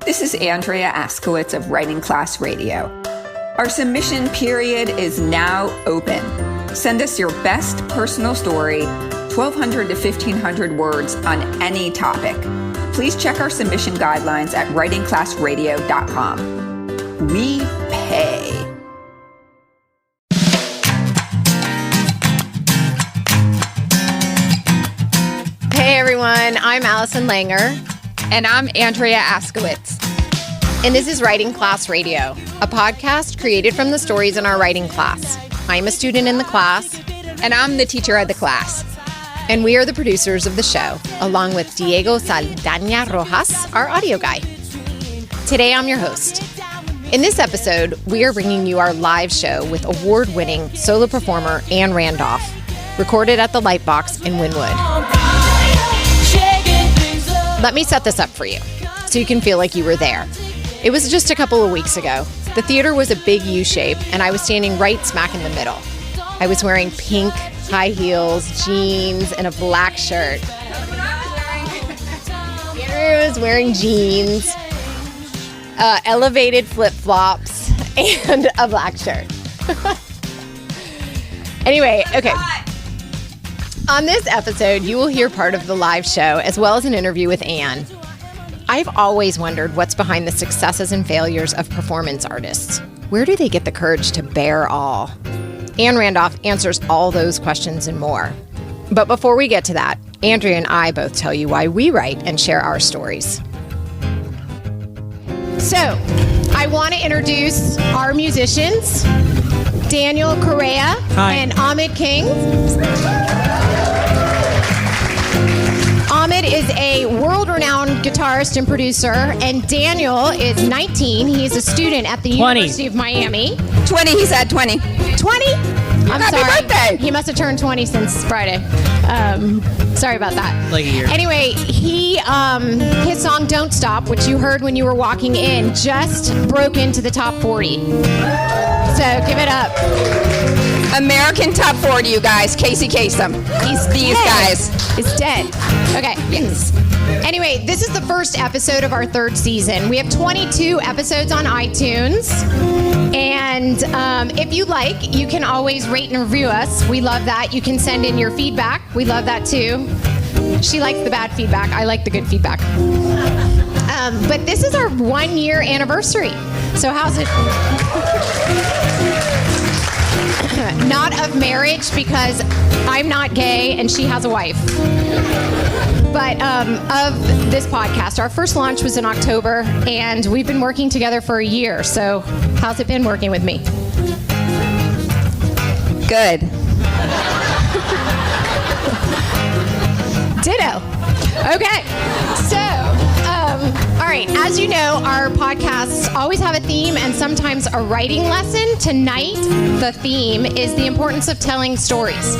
This is Andrea Askowitz of Writing Class Radio. Our submission period is now open. Send us your best personal story, 1,200 to 1,500 words on any topic. Please check our submission guidelines at writingclassradio.com. We pay. Hey everyone, I'm Allison Langer. And I'm Andrea Askowitz. And this is Writing Class Radio, a podcast created from the stories in our writing class. I'm a student in the class. And I'm the teacher of the class. And we are the producers of the show, along with Diego Saldaña Rojas, our audio guy. Today I'm your host. In this episode, we are bringing you our live show with award-winning solo performer Ann Randolph, recorded at the Lightbox in Wynwood. Let me set this up for you so you can feel like you were there. It was just a couple of weeks ago. The theater was a big U shape, and I was standing right smack in the middle. I was wearing pink high heels, jeans, and a black shirt. Andrea was wearing jeans, elevated flip-flops, and a black shirt. Anyway, okay. On this episode, you will hear part of the live show as well as an interview with Ann. I've always wondered what's behind the successes and failures of performance artists. Where do they get the courage to bear all? Ann Randolph answers all those questions and more. But before we get to that, Andrea and I both tell you why we write and share our stories. So, I want to introduce our musicians, Daniel Correa and Ahmed King. Ahmed is a world-renowned guitarist and producer, and Daniel is 19. He's a student at the University of Miami. 20, he said 20. 20? I'm Happy sorry. birthday. He must have turned 20 since Friday. Sorry about that. Like a year. Anyway, his song Don't Stop, which you heard when you were walking in, just broke into the top 40. So give it up. American Top 40, you guys. Casey Kasem. These guys. It's dead. Okay. Yes. Anyway, this is the first episode of our third season. We have 22 episodes on iTunes. And if you like, you can always rate and review us. We love that. You can send in your feedback. We love that too. She likes the bad feedback. I like the good feedback. But this is our 1-year anniversary. So how's it? Not of marriage, because I'm not gay and she has a wife. But of this podcast. Our first launch was in October, and we've been working together for a year. So how's it been working with me? Good. Ditto. Okay. So, all right. As you know, our podcasts always have a theme and sometimes a writing lesson. Tonight, the theme is the importance of telling stories.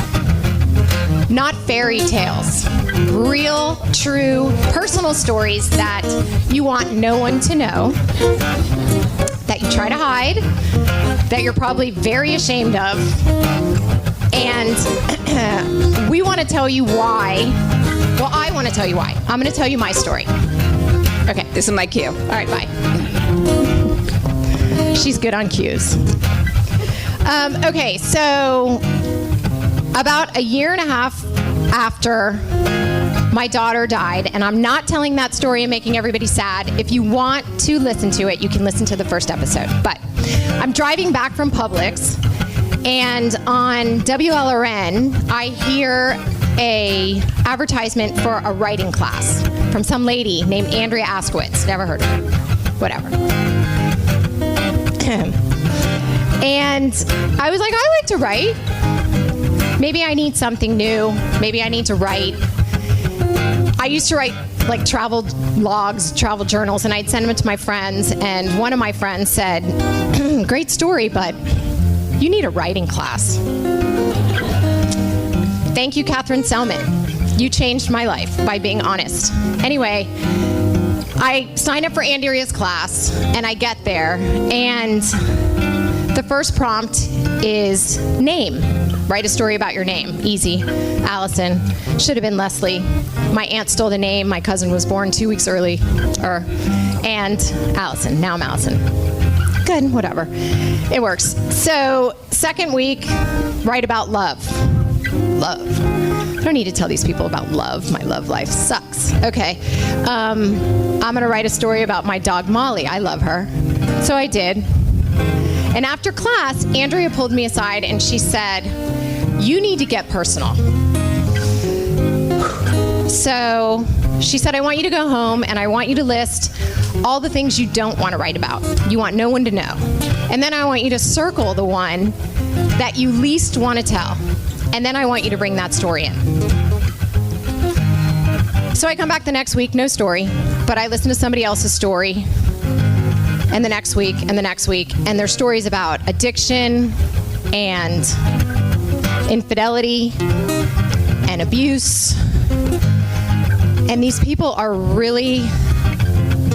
Not fairy tales. Real, true, personal stories that you want no one to know, that you try to hide, that you're probably very ashamed of. And we want to tell you why. Well, I want to tell you why. I'm going to tell you my story. Okay. This is my cue. All right, bye. She's good on cues. Okay, so about a year and a half after my daughter died, and I'm not telling that story and making everybody sad. If you want to listen to it, you can listen to the first episode. But I'm driving back from Publix, and on WLRN, I hear a advertisement for a writing class from some lady named Andrea Askowitz. Never heard of her. Whatever. And I was like, I like to write. Maybe I need something new. Maybe I need to write. I used to write like travel logs, travel journals, and I'd send them to my friends. And one of my friends said, great story, but you need a writing class. Thank you, Catherine Selman. You changed my life by being honest. Anyway, I signed up for Andrea's class, and I get there, and the first prompt is name. Write a story about your name. Easy. Allison. Should have been Leslie. My aunt stole the name. My cousin was born 2 weeks early. And Allison. Now I'm Allison. Good, whatever. It works. So, second week, write about love. Love. I don't need to tell these people about love. My love life sucks. Okay. I'm going to write a story about my dog, Molly. I love her. So I did. And after class, Andrea pulled me aside and she said, you need to get personal. So she said, I want you to go home and I want you to list all the things you don't want to write about. You want no one to know. And then I want you to circle the one that you least want to tell. And then I want you to bring that story in. So I come back the next week, no story, but I listen to somebody else's story. And the next week, and the next week, and their stories about addiction and infidelity and abuse. And these people are really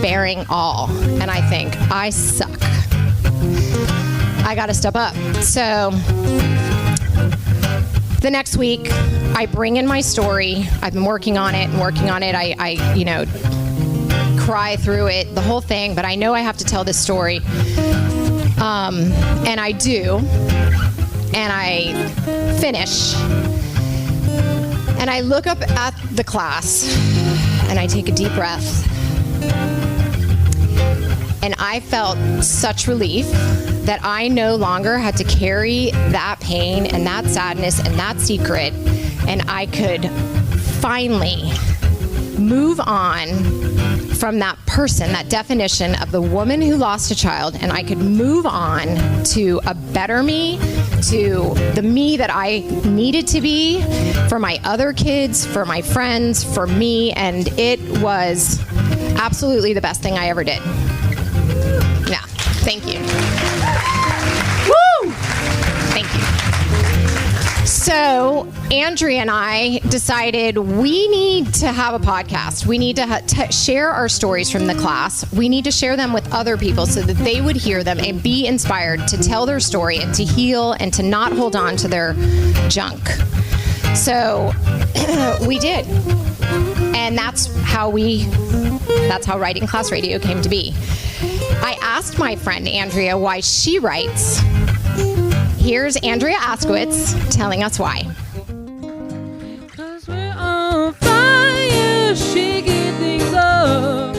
bearing all. And I think, I suck. I gotta step up. So the next week, I bring in my story. I've been working on it. I cry through it, the whole thing, but I know I have to tell this story. And I do. And I finish. And I look up at the class, and I take a deep breath. And I felt such relief that I no longer had to carry that pain and that sadness and that secret, and I could finally move on from that person, that definition of the woman who lost a child, and I could move on to a better me, to the me that I needed to be for my other kids, for my friends, for me, and it was absolutely the best thing I ever did. Yeah, thank you. Woo! Thank you. So, Andrea and I decided we need to have a podcast. We need to share our stories from the class. We need to share them with other people so that they would hear them and be inspired to tell their story and to heal and to not hold on to their junk. So, we did. And that's how Writing Class Radio came to be. I asked my friend Andrea why she writes. Here's Andrea Askowitz telling us why. 'Cause we're on fire, shaking things up.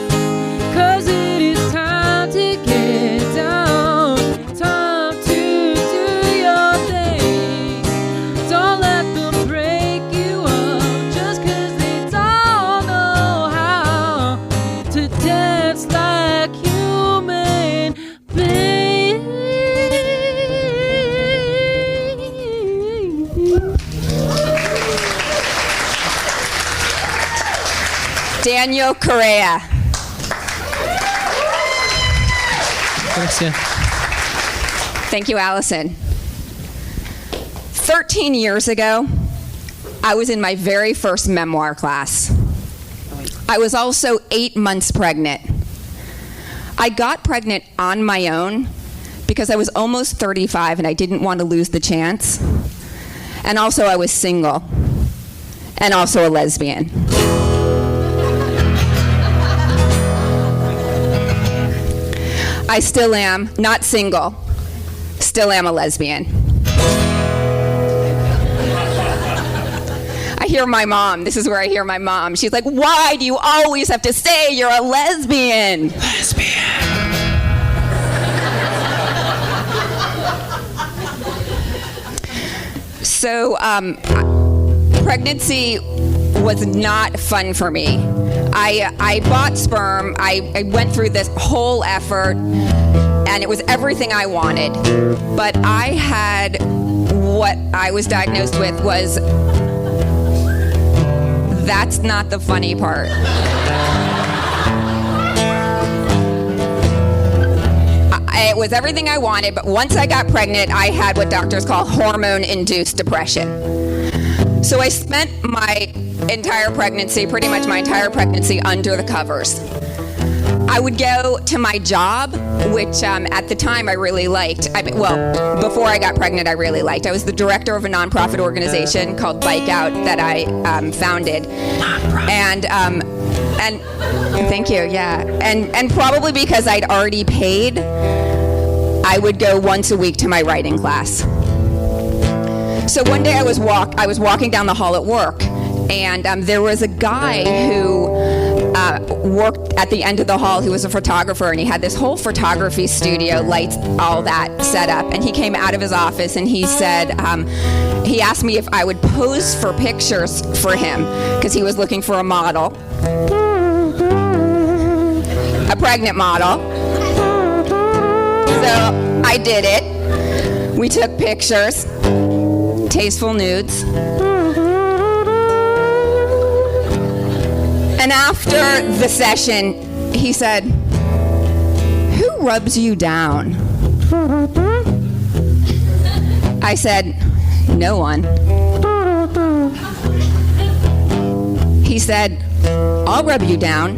'Cause it is time to get down. Time to do your thing. Don't let them break you up just 'cause they don't know how to dance like human beings. Daniel Correa. Thanks, yeah. Thank you, Allison. 13 years ago, I was in my very first memoir class. I was also 8 months pregnant. I got pregnant on my own because I was almost 35 and I didn't want to lose the chance. And also I was single and also a lesbian. I still am, not single, still am a lesbian. I hear my mom, this is where I hear my mom. She's like, why do you always have to say you're a lesbian? Lesbian. So, pregnancy was not fun for me. I bought sperm, I went through this whole effort, and it was everything I wanted. But I had, what I was diagnosed with was, that's not the funny part. It was everything I wanted, but once I got pregnant, I had what doctors call hormone-induced depression. So I spent my entire pregnancy, pretty much my entire pregnancy, under the covers. I would go to my job, which at the time I really liked. Before I got pregnant, I really liked. I was the director of a nonprofit organization called Bike Out that I founded. And thank you, yeah. And probably because I'd already paid, I would go once a week to my writing class. So one day I was walking down the hall at work, and there was a guy who worked at the end of the hall. He was a photographer, and he had this whole photography studio, lights, all that set up. And he came out of his office, and he said, he asked me if I would pose for pictures for him, because he was looking for a model, a pregnant model. So I did it. We took pictures, tasteful nudes. And after the session, he said, "Who rubs you down?" I said, "No one." He said, "I'll rub you down."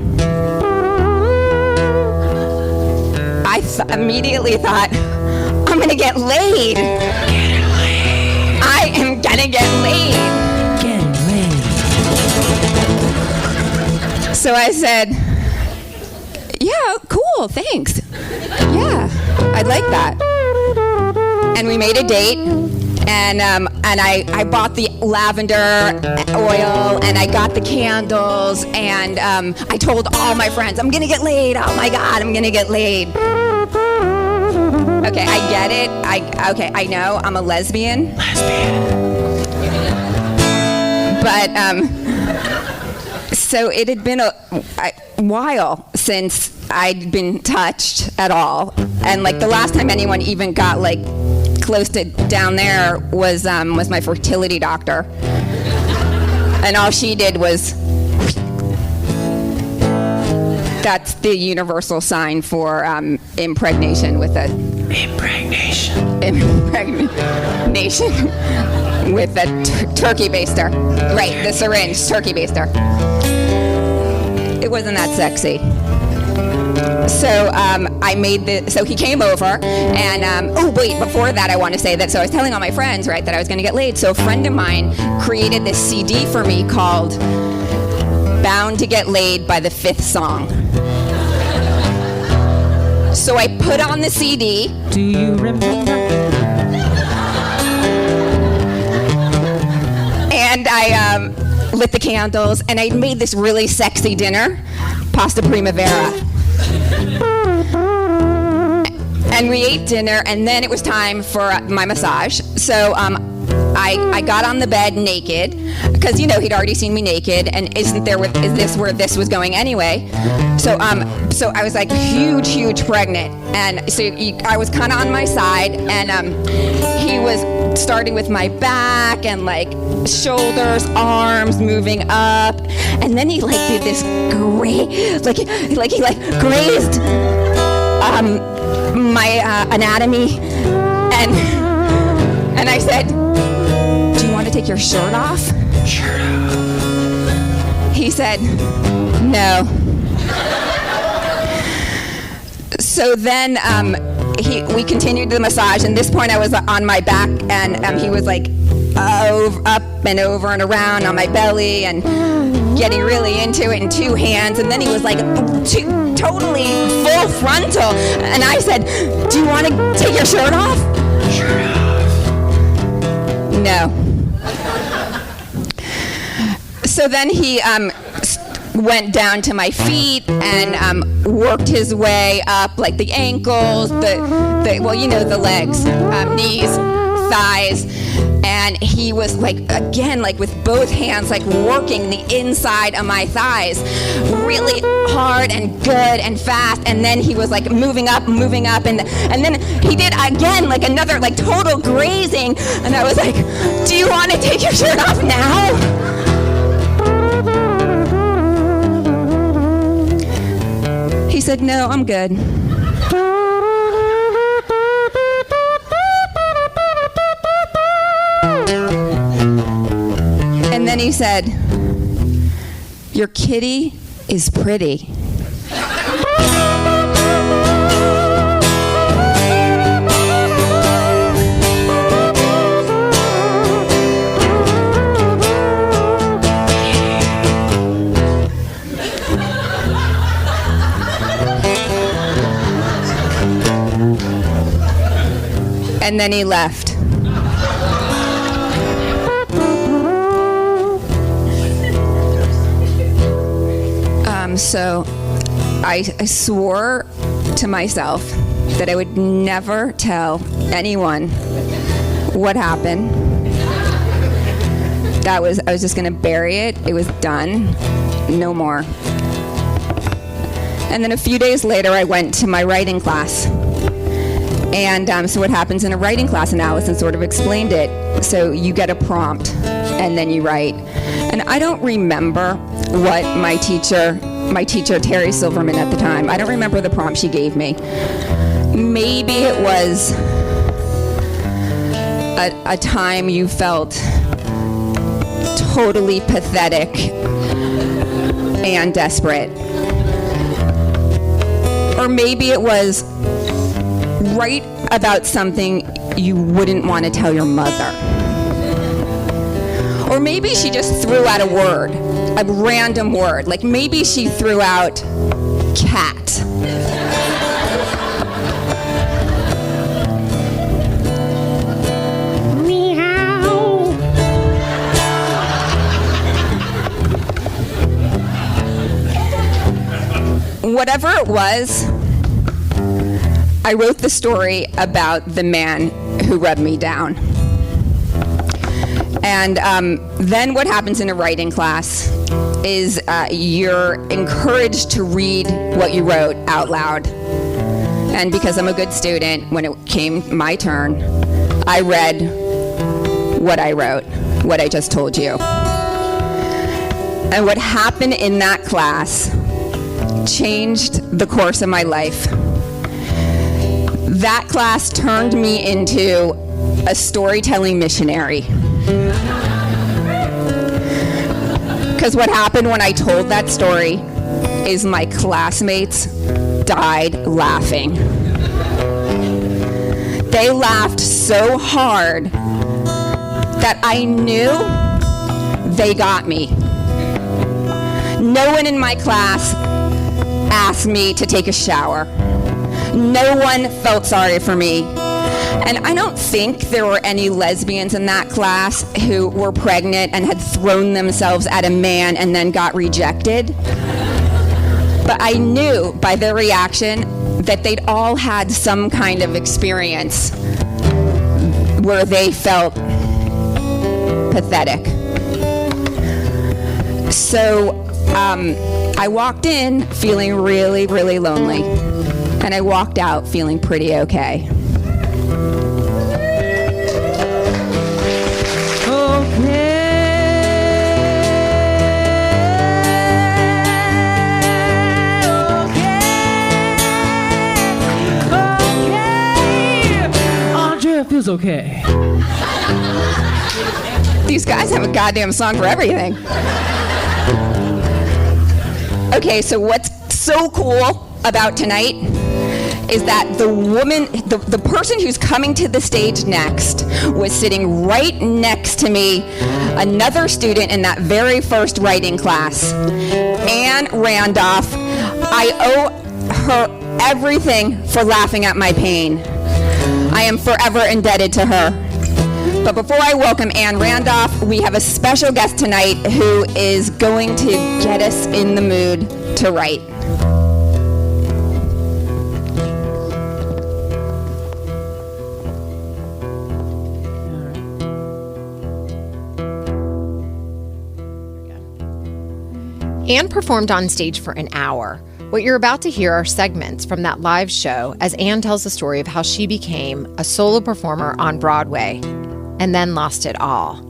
I immediately thought, I'm gonna get laid. I am gonna get laid. So I said, "Yeah, cool, thanks. Yeah, I'd like that." And we made a date, and I bought the lavender oil, and I got the candles, and I told all my friends, "I'm gonna get laid. Oh my God, I'm gonna get laid." Okay, I get it. I know I'm a lesbian. But so it had been a while since I'd been touched at all, and like the last time anyone even got like close to down there was my fertility doctor, and all she did was. That's the universal sign for impregnation with a impregnation with a turkey baster. Right, the syringe, turkey baster. It wasn't that sexy. So so he came over, and oh wait, before that I want to say that, so I was telling all my friends, right, that I was going to get laid. So a friend of mine created this CD for me called Bound to Get Laid by the Fifth Song. So I put on the CD. Do you remember? And I lit the candles, and I made this really sexy dinner, pasta primavera. And we ate dinner, and then it was time for my massage. So I got on the bed naked, because he'd already seen me naked, and is this where this was going anyway? So I was like huge pregnant, and so I was kind of on my side, and he was starting with my back and like shoulders, arms moving up, and then he like did this he grazed my anatomy, and I said, "Do you want to take your shirt off?" Shirt off. He said, "No." So then we continued the massage, and at this point I was on my back, and he was like up and over and around on my belly and getting really into it in two hands, and then he was like totally full frontal, and I said, "Do you want to take your shirt off?" Shirt off. No. So then he went down to my feet and worked his way up, like the ankles, the legs, knees, thighs, and he was like, again, like with both hands, like working the inside of my thighs really hard and good and fast, and then he was like moving up, and then he did again like another like total grazing, and I was like, "Do you want to take your shirt off now?" He said, "No, I'm good." And then he said, "Your kitty is pretty." And then he left. So I swore to myself that I would never tell anyone what happened. I was just going to bury it. It was done. No more. And then a few days later, I went to my writing class. And so what happens in a writing class, and Allison sort of explained it. So you get a prompt, and then you write. And I don't remember what my teacher, Terry Silverman at the time, I don't remember the prompt she gave me. Maybe it was a time you felt totally pathetic and desperate. Or maybe it was write about something you wouldn't want to tell your mother. Or maybe she just threw out a word, a random word. Like maybe she threw out cat. Meow. Whatever it was, I wrote the story about the man who rubbed me down. And then what happens in a writing class is you're encouraged to read what you wrote out loud. And because I'm a good student, when it came my turn, I read what I wrote, what I just told you. And what happened in that class changed the course of my life. That class turned me into a storytelling missionary. Because what happened when I told that story is my classmates died laughing. They laughed so hard that I knew they got me. No one in my class asked me to take a shower. No one felt sorry for me. And I don't think there were any lesbians in that class who were pregnant and had thrown themselves at a man and then got rejected. But I knew by their reaction that they'd all had some kind of experience where they felt pathetic. So I walked in feeling really, really lonely. And I walked out feeling pretty okay. Andrea feels okay. These guys have a goddamn song for everything. Okay, so what's so cool about tonight is that the woman, the person who's coming to the stage next was sitting right next to me, another student in that very first writing class, Ann Randolph. I owe her everything for laughing at my pain. I am forever indebted to her. But before I welcome Ann Randolph, we have a special guest tonight who is going to get us in the mood to write. Ann performed on stage for an hour. What you're about to hear are segments from that live show as Ann tells the story of how she became a solo performer on Broadway and then lost it all.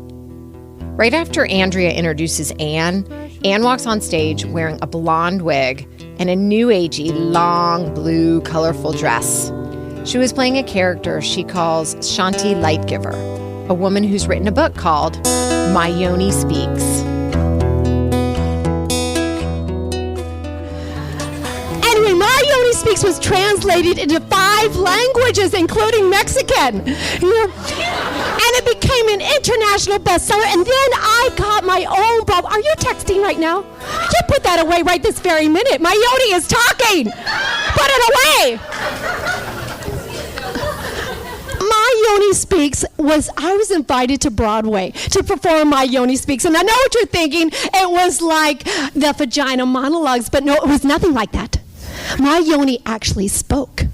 Right after Andrea introduces Ann, Ann walks on stage wearing a blonde wig and a new agey, long, blue, colorful dress. She was playing a character she calls Shanti Lightgiver, a woman who's written a book called My Yoni Speaks. My Yoni Speaks was translated into 5 languages, including Mexican. And it became an international bestseller. And then I got my own book. Are you texting right now? You put that away right this very minute. My Yoni is talking. Put it away. My Yoni Speaks I was invited to Broadway to perform My Yoni Speaks. And I know what you're thinking. It was like the vagina monologues, but no, it was nothing like that. My Yoni actually spoke.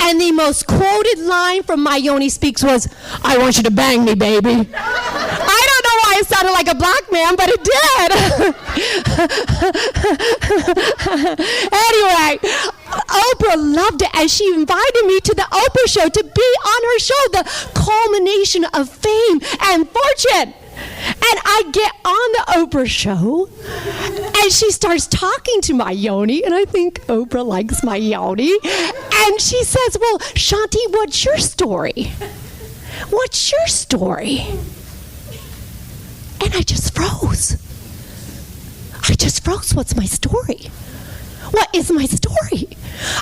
And the most quoted line from My Yoni Speaks was, "I want you to bang me, baby." I don't know why it sounded like a black man, but it did. Anyway, Oprah loved it, and she invited me to the Oprah show to be on her show, the culmination of fame and fortune. And I get on the Oprah show, and she starts talking to my Yoni, and I think Oprah likes my Yoni. And she says, "Well, Shanti, what's your story? What's your story?" And I just froze. What's my story? What is my story?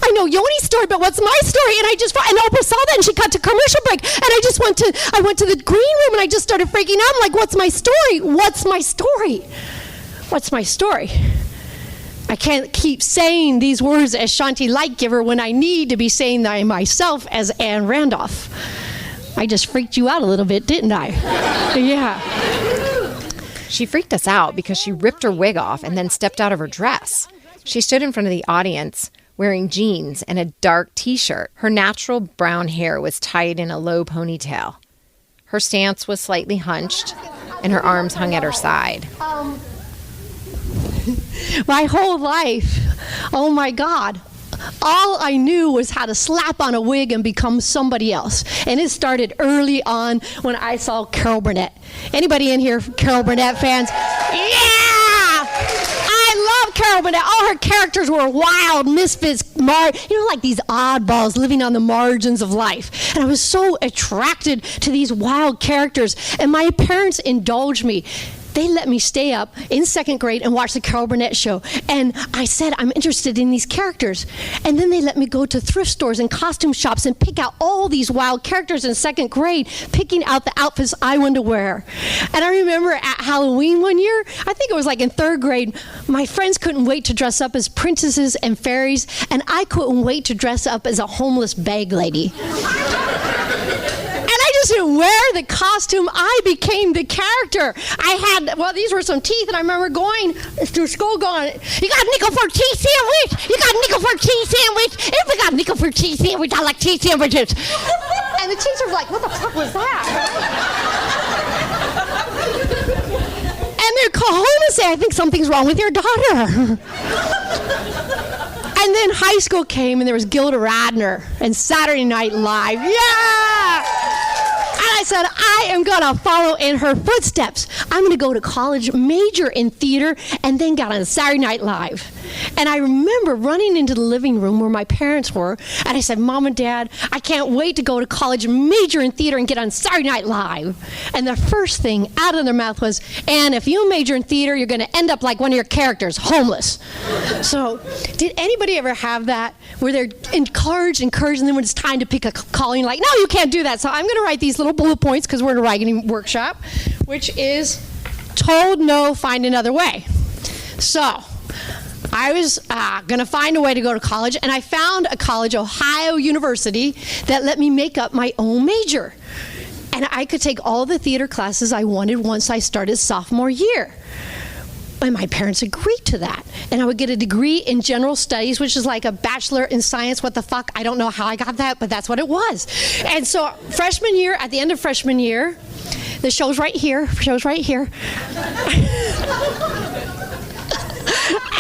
I know Yoni's story, but what's my story? And Oprah saw that, and she cut to commercial break. And I went to the green room, and I just started freaking out. I'm like, what's my story? What's my story? What's my story? I can't keep saying these words as Shanti Lightgiver when I need to be saying them myself as Ann Randolph. I just freaked you out a little bit, didn't I? Yeah. She freaked us out because she ripped her wig off and then stepped out of her dress. She stood in front of the audience wearing jeans and a dark t-shirt. Her natural brown hair was tied in a low ponytail. Her stance was slightly hunched, and her arms hung at her side. My whole life, oh my God, all I knew was how to slap on a wig and become somebody else. And it started early on when I saw Carol Burnett. Anybody in here Carol Burnett fans? Yeah! I love Carol Burnett. All her characters were wild misfits, like these oddballs living on the margins of life. And I was so attracted to these wild characters. And my parents indulged me. They let me stay up in second grade and watch the Carol Burnett show. And I said, I'm interested in these characters. And then they let me go to thrift stores and costume shops and pick out all these wild characters in second grade, picking out the outfits I wanted to wear. And I remember at Halloween one year, I think it was like in third grade, my friends couldn't wait to dress up as princesses and fairies, and I couldn't wait to dress up as a homeless bag lady. I didn't wear the costume, I became the character. These were some teeth, and I remember going through school going, "You got a nickel for a tea sandwich? You got a nickel for a tea sandwich? If we got a nickel for a tea sandwich, I like tea sandwiches." And the teachers were like, "What the fuck was that?" And they'd call home and say, "I think something's wrong with your daughter." And then high school came, and there was Gilda Radner and Saturday Night Live. Yeah! I said, I am going to follow in her footsteps. I'm going to go to college, major in theater, and then got on Saturday Night Live. And I remember running into the living room where my parents were, and I said, "Mom and Dad, I can't wait to go to college, major in theater, and get on Saturday Night Live." And the first thing out of their mouth was, "And if you major in theater, you're going to end up like one of your characters, homeless." So did anybody ever have that, where they're encouraged, and then when it's time to pick a calling, like, "No, you can't do that." So I'm going to write these little bullet points, because we're in a writing workshop, which is told no, find another way. So I was going to find a way to go to college, and I found a college, Ohio University, that let me make up my own major. And I could take all the theater classes I wanted once I started sophomore year. And my parents agreed to that. And I would get a degree in general studies, which is like a bachelor in science. What the fuck? I don't know how I got that, but that's what it was. And so freshman year, at the end of freshman year, the show's right here.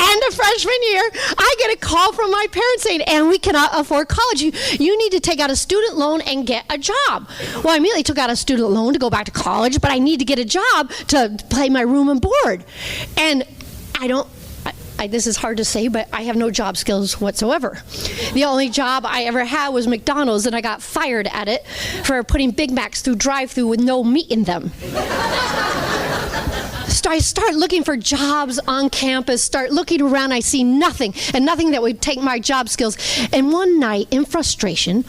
End of freshman year, I get a call from my parents saying, "And we cannot afford college. You need to take out a student loan and get a job." Well, I immediately took out a student loan to go back to college, but I need to get a job to pay my room and board. And this is hard to say, but I have no job skills whatsoever. The only job I ever had was McDonald's, and I got fired at it for putting Big Macs through drive-thru with no meat in them. So I start looking for jobs on campus, start looking around, I see nothing, and nothing that would take my job skills. And one night, in frustration,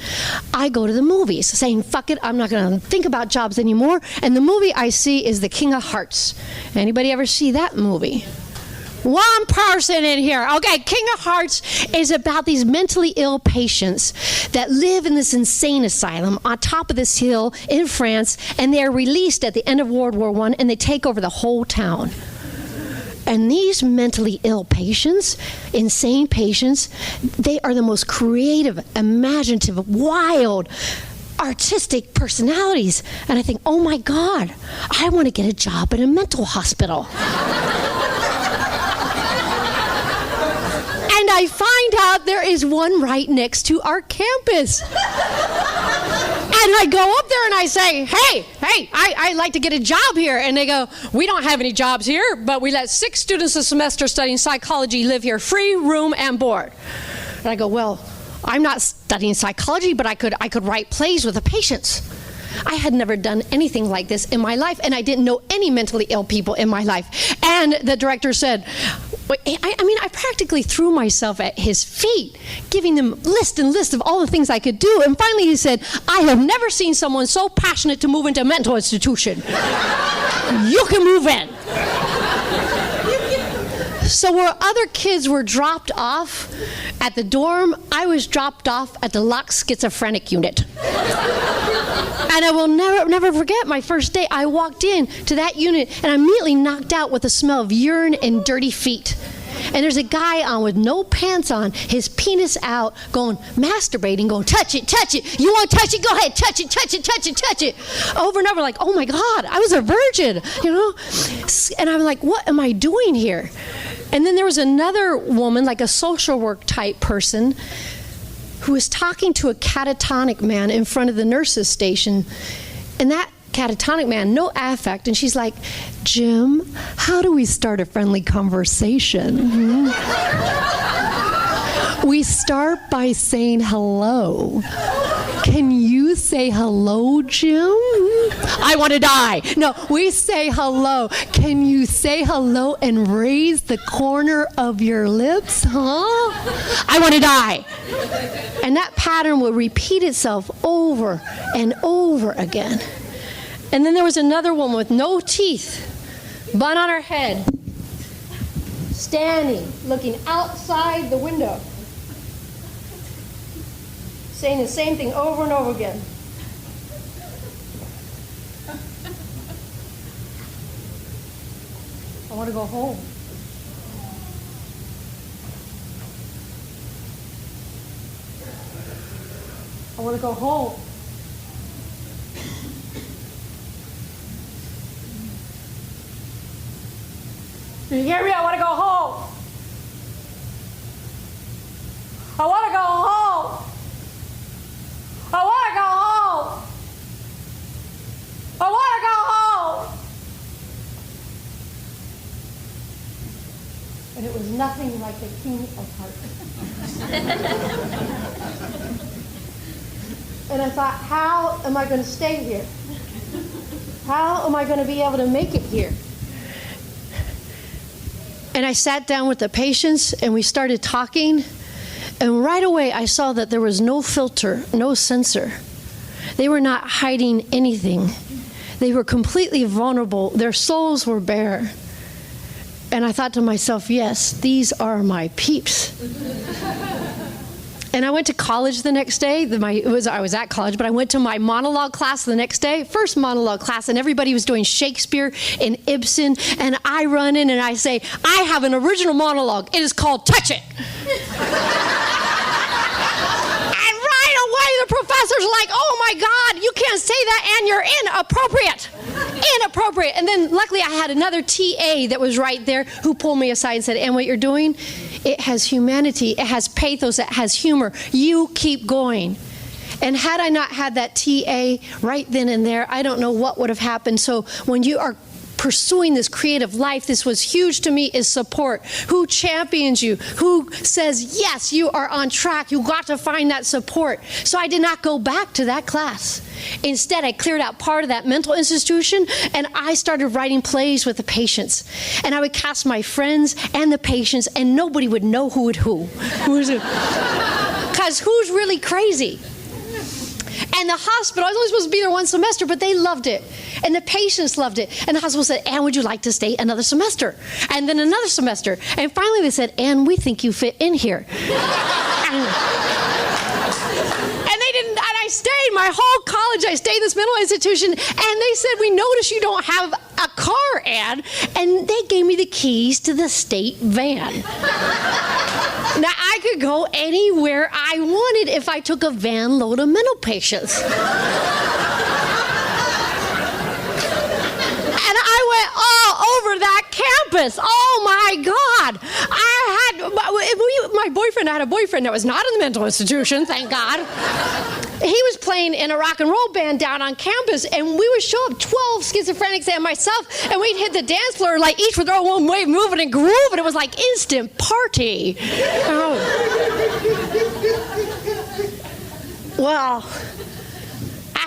I go to the movies, saying, "Fuck it, I'm not going to think about jobs anymore." And the movie I see is The King of Hearts. Anybody ever see that movie? One person in here. Okay, King of Hearts is about these mentally ill patients that live in this insane asylum on top of this hill in France, and they are released at the end of World War I, and they take over the whole town. And these mentally ill patients, insane patients, they are the most creative, imaginative, wild, artistic personalities. And I think, oh my God, I want to get a job at a mental hospital. And I find out there is one right next to our campus. And I go up there and I say, hey, I'd like to get a job here. And they go, we don't have any jobs here, but we let 6 students a semester studying psychology live here, free room and board. And I go, well, I'm not studying psychology, but I could write plays with the patients. I had never done anything like this in my life, and I didn't know any mentally ill people in my life. And the director said, I practically threw myself at his feet, giving them list of all the things I could do. And finally he said, I have never seen someone so passionate to move into a mental institution. You can move in. So where other kids were dropped off at the dorm, I was dropped off at the locked schizophrenic unit. And I will never forget my first day. I walked in to that unit and I immediately knocked out with the smell of urine and dirty feet. And there's a guy on with no pants on, his penis out, going, masturbating, going, touch it. You want to touch it? Go ahead, touch it. Over and over, like, oh my God, I was a virgin, you know? And I'm like, what am I doing here? And then there was another woman, like a social work type person, who was talking to a catatonic man in front of the nurses' station. And that catatonic man, no affect, and she's like, Jim, how do we start a friendly conversation? We start by saying hello. Can you say hello, Jim? I want to die. No, we say hello. Can you say hello and raise the corner of your lips, huh? I want to die. And that pattern will repeat itself over and over again. And then there was another woman with no teeth, bun on her head, standing, looking outside the window, saying the same thing over and over again. I want to go home. I want to go home. Do you hear me? I want to go home. I want to go home. I want to go home. I want to go home. And it was nothing like the King of Hearts. And I thought, how am I going to stay here? How am I going to be able to make it here? And I sat down with the patients and we started talking. And right away I saw that there was no filter, no censor. They were not hiding anything. They were completely vulnerable. Their souls were bare. And I thought to myself, yes, these are my peeps. And I went to college the next day. I was at college, but I went to my monologue class the next day, first monologue class, and everybody was doing Shakespeare and Ibsen, and I run in and I say, I have an original monologue. It is called Touch It. And right away the professors are like, oh my God, you can't say that, and you're inappropriate. Inappropriate. And then luckily I had another TA that was right there who pulled me aside and said, Ann, what you're doing, it has humanity, it has pathos, it has humor. You keep going. And had I not had that TA right then and there, I don't know what would have happened. So when you are pursuing this creative life, this was huge to me, is support. Who champions you? Who says, yes, you are on track. You got to find that support. So I did not go back to that class. Instead, I cleared out part of that mental institution and I started writing plays with the patients. And I would cast my friends and the patients and nobody would know who. Because who's really crazy? And the hospital, I was only supposed to be there one semester, but they loved it. And the patients loved it. And the hospital said, Ann, would you like to stay another semester? And then another semester. And finally they said, Ann, we think you fit in here. So I stayed in this mental institution, and they said, we noticed you don't have a car, Ann. And they gave me the keys to the state van. Now, I could go anywhere I wanted if I took a van load of mental patients. And I went all over that campus. Oh my God. I had a boyfriend that was not in the mental institution, thank God. He was playing in a rock and roll band down on campus, and we would show up, 12 schizophrenics and myself, and we'd hit the dance floor like each would throw one wave, moving and groove, and it was like instant party. Well,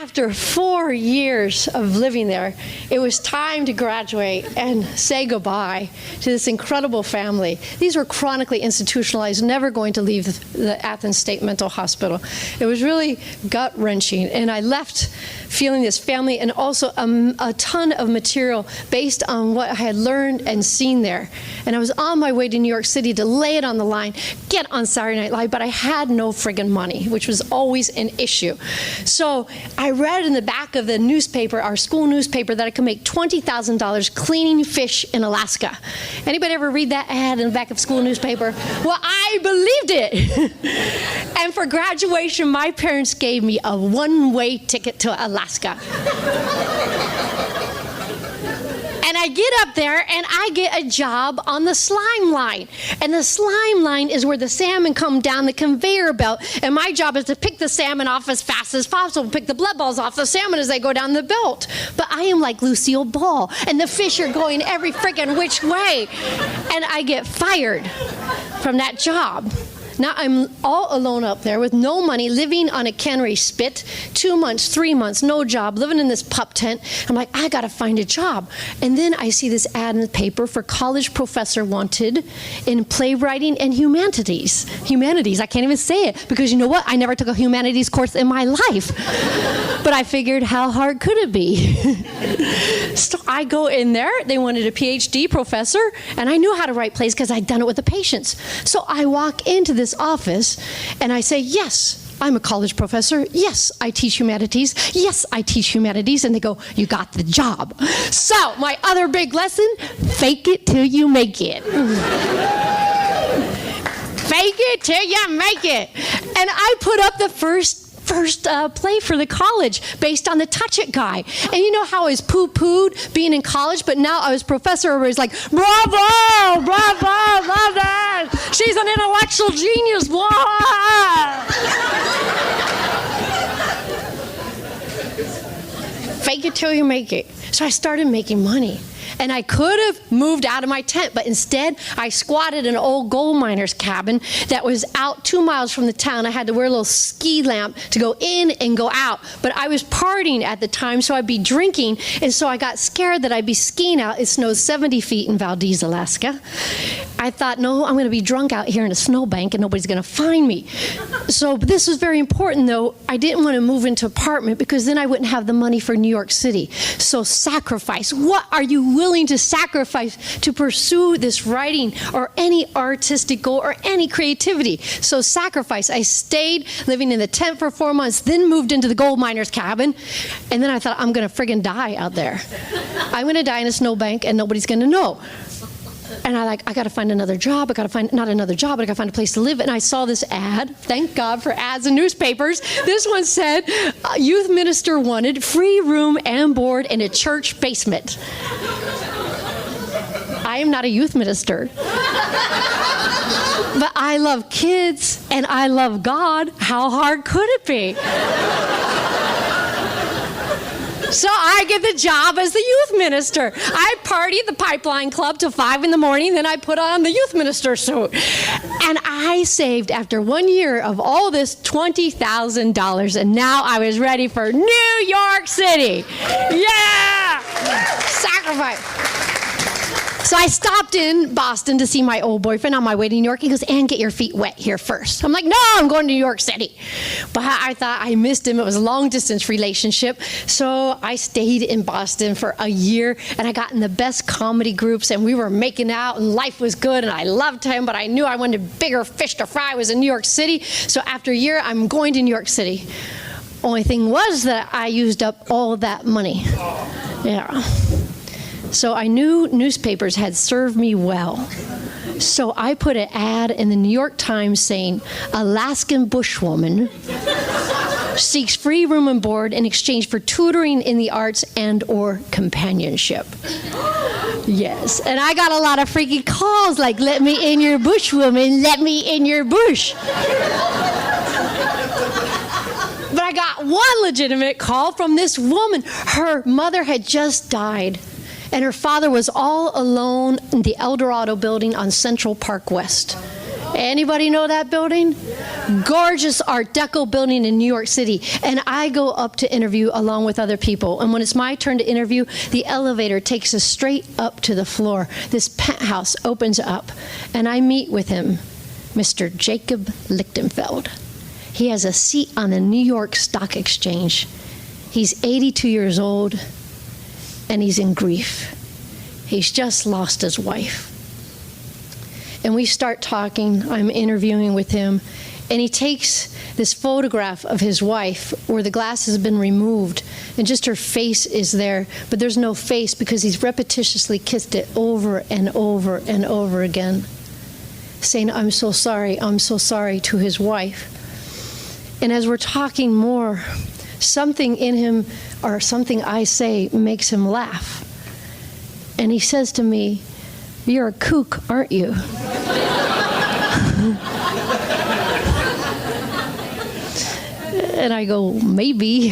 after 4 years of living there, it was time to graduate and say goodbye to this incredible family. These were chronically institutionalized, never going to leave the Athens State Mental Hospital. It was really gut-wrenching, and I left feeling this family and also a ton of material based on what I had learned and seen there. And I was on my way to New York City to lay it on the line, get on Saturday Night Live, but I had no friggin' money, which was always an issue. So I read in the back of the newspaper, our school newspaper, that I could make $20,000 cleaning fish in Alaska. Anybody ever read that ad in the back of school newspaper? Well, I believed it. And for graduation, my parents gave me a one-way ticket to Alaska. And I get up there and I get a job on the slime line. And the slime line is where the salmon come down the conveyor belt. And my job is to pick the salmon off as fast as possible, pick the blood balls off the salmon as they go down the belt. But I am like Lucille Ball, and the fish are going every freaking which way. And I get fired from that job. Now I'm all alone up there with no money, living on a cannery spit, 2 months, 3 months, no job, living in this pup tent. I'm like, I gotta find a job. And then I see this ad in the paper for college professor wanted in playwriting and humanities. Humanities, I can't even say it because you know what? I never took a humanities course in my life. But I figured, how hard could it be? So I go in there, they wanted a PhD professor, and I knew how to write plays because I'd done it with the patients. So I walk into this office and I say, yes, I'm a college professor. Yes, I teach humanities. Yes, I teach humanities. And they go, you got the job. So my other big lesson, fake it till you make it. Fake it till you make it. And I put up the first play for the college based on the Touch It guy. And you know how I was poo-pooed being in college, but now I was professor where he's like, bravo, bravo, love that. She's an intellectual genius, blah. Fake it till you make it. So I started making money. And I could have moved out of my tent, but instead I squatted in an old gold miner's cabin that was out 2 miles from the town. I had to wear a little ski lamp to go in and go out. But I was partying at the time, so I'd be drinking, and so I got scared that I'd be skiing out. It snows 70 feet in Valdez, Alaska. I thought, no, I'm going to be drunk out here in a snowbank and nobody's going to find me. So this was very important, though. I didn't want to move into an apartment because then I wouldn't have the money for New York City. So sacrifice. What are you willing to sacrifice to pursue this writing or any artistic goal or any creativity? So sacrifice. I stayed living in the tent for 4 months, then moved into the gold miner's cabin, and then I thought, I'm going to friggin' die out there. I'm going to die in a snowbank and nobody's going to know. And I got to find another job. I got to find, not another job, but I got to find a place to live. And I saw this ad. Thank God for ads in newspapers. This one said, youth minister wanted free room and board in a church basement. I am not a youth minister. But I love kids and I love God. How hard could it be? So I get the job as the youth minister. I party at the Pipeline Club till 5 in the morning, then I put on the youth minister suit. And I saved, after 1 year of all this, $20,000, and now I was ready for New York City. Yeah! Sacrifice. So I stopped in Boston to see my old boyfriend on my way to New York. He goes, Ann, get your feet wet here first. I'm like, no, I'm going to New York City. But I thought I missed him. It was a long-distance relationship. So I stayed in Boston for a year, and I got in the best comedy groups, and we were making out, and life was good, and I loved him, but I knew I wanted bigger fish to fry. I was in New York City. So after a year, I'm going to New York City. Only thing was that I used up all that money. Yeah. So I knew newspapers had served me well. So I put an ad in the New York Times saying, Alaskan bushwoman seeks free room and board in exchange for tutoring in the arts and or companionship. Yes, and I got a lot of freaky calls like, let me in your bush, woman, let me in your bush. But I got one legitimate call from this woman. Her mother had just died, and her father was all alone in the El Dorado building on Central Park West. Anybody know that building? Gorgeous Art Deco building in New York City. And I go up to interview along with other people. And when it's my turn to interview, the elevator takes us straight up to the floor. This penthouse opens up, and I meet with him, Mr. Jacob Lichtenfeld. He has a seat on the New York Stock Exchange. He's 82 years old, and he's in grief. He's just lost his wife. And we start talking. I'm interviewing with him, and he takes this photograph of his wife where the glass has been removed and just her face is there, but there's no face because he's repetitiously kissed it over and over and over again, saying, I'm so sorry to his wife. And as we're talking more, something in him or something I say makes him laugh. And he says to me, you're a kook, aren't you? And I go, maybe.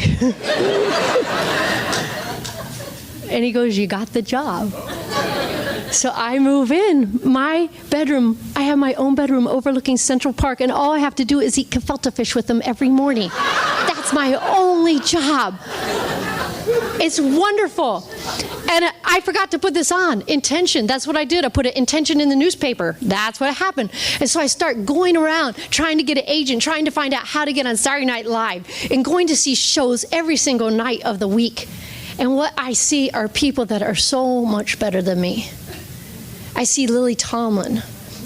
And he goes, you got the job. So I move in. My bedroom, I have my own bedroom overlooking Central Park, and all I have to do is eat gefilte fish with them every morning. That's my only job. It's wonderful. And I forgot to put this on. Intention. That's what I did. I put an intention in the newspaper. That's what happened. And so I start going around trying to get an agent, trying to find out how to get on Saturday Night Live, and going to see shows every single night of the week. And what I see are people that are so much better than me. I see Lily Tomlin.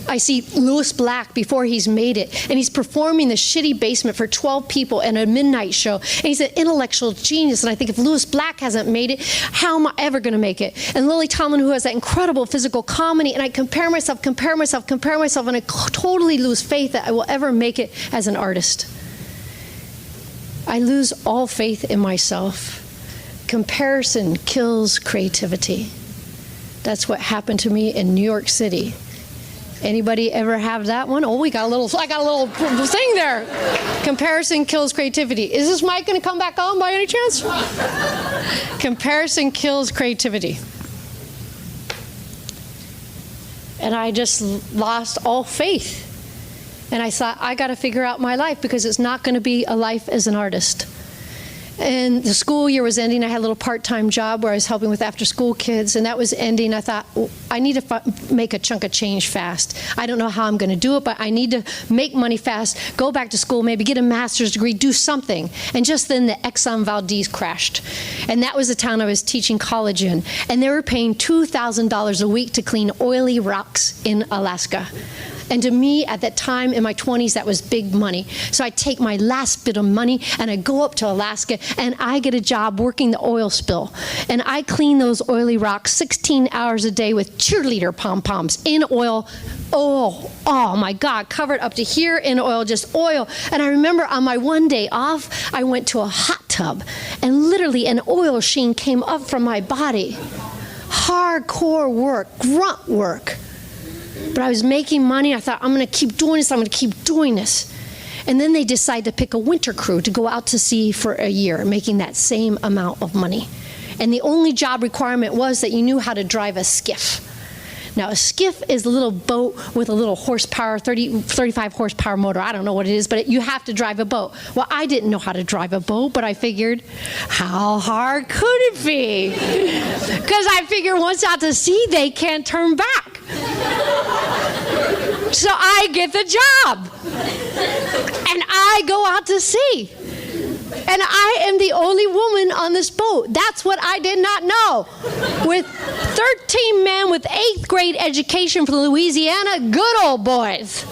I see Louis Black before he's made it, and he's performing the shitty basement for 12 people in a midnight show, and he's an intellectual genius, and I think if Louis Black hasn't made it, how am I ever going to make it? And Lily Tomlin, who has that incredible physical comedy, and I compare myself, and I totally lose faith that I will ever make it as an artist. I lose all faith in myself. Comparison kills creativity. That's what happened to me in New York City. Anybody ever have that one? Oh, I got a little thing there. Comparison kills creativity. Is this mic going to come back on by any chance? Comparison kills creativity. And I just lost all faith. And I thought, I got to figure out my life because it's not going to be a life as an artist. And the school year was ending. I had a little part-time job where I was helping with after-school kids, and that was ending. I thought, I need to make a chunk of change fast. I don't know how I'm going to do it, but I need to make money fast, go back to school, maybe get a master's degree, do something. And just then the Exxon Valdez crashed. And that was the town I was teaching college in. And they were paying $2,000 a week to clean oily rocks in Alaska. And to me, at that time in my 20s, that was big money. So I take my last bit of money and I go up to Alaska and I get a job working the oil spill. And I clean those oily rocks 16 hours a day with cheerleader pom-poms in oil. Oh my God, covered up to here in oil, just oil. And I remember on my one day off, I went to a hot tub and literally an oil sheen came up from my body. Hardcore work, grunt work. But I was making money. I thought, I'm going to keep doing this. And then they decided to pick a winter crew to go out to sea for a year, making that same amount of money. And the only job requirement was that you knew how to drive a skiff. Now, a skiff is a little boat with a little horsepower, 35 horsepower motor. I don't know what it is, but you have to drive a boat. Well, I didn't know how to drive a boat, but I figured, how hard could it be? Because I figured once out to sea, they can't turn back. So I get the job. And I go out to sea. And I am the only woman on this boat. That's what I did not know. With 13 men with 8th grade education from Louisiana, good old boys.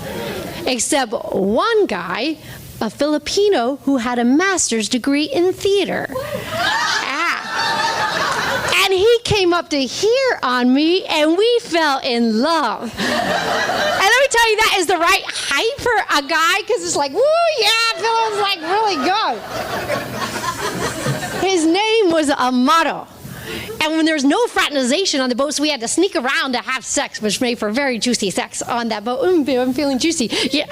Except one guy, a Filipino who had a master's degree in theater. And he came up to hear on me, and we fell in love. And let me tell you, that is the right height for a guy, because it's like, woo, yeah, feels like really good. His name was Amado. And when there was no fraternization on the boat, so we had to sneak around to have sex, which made for very juicy sex on that boat. I'm feeling juicy. Yeah,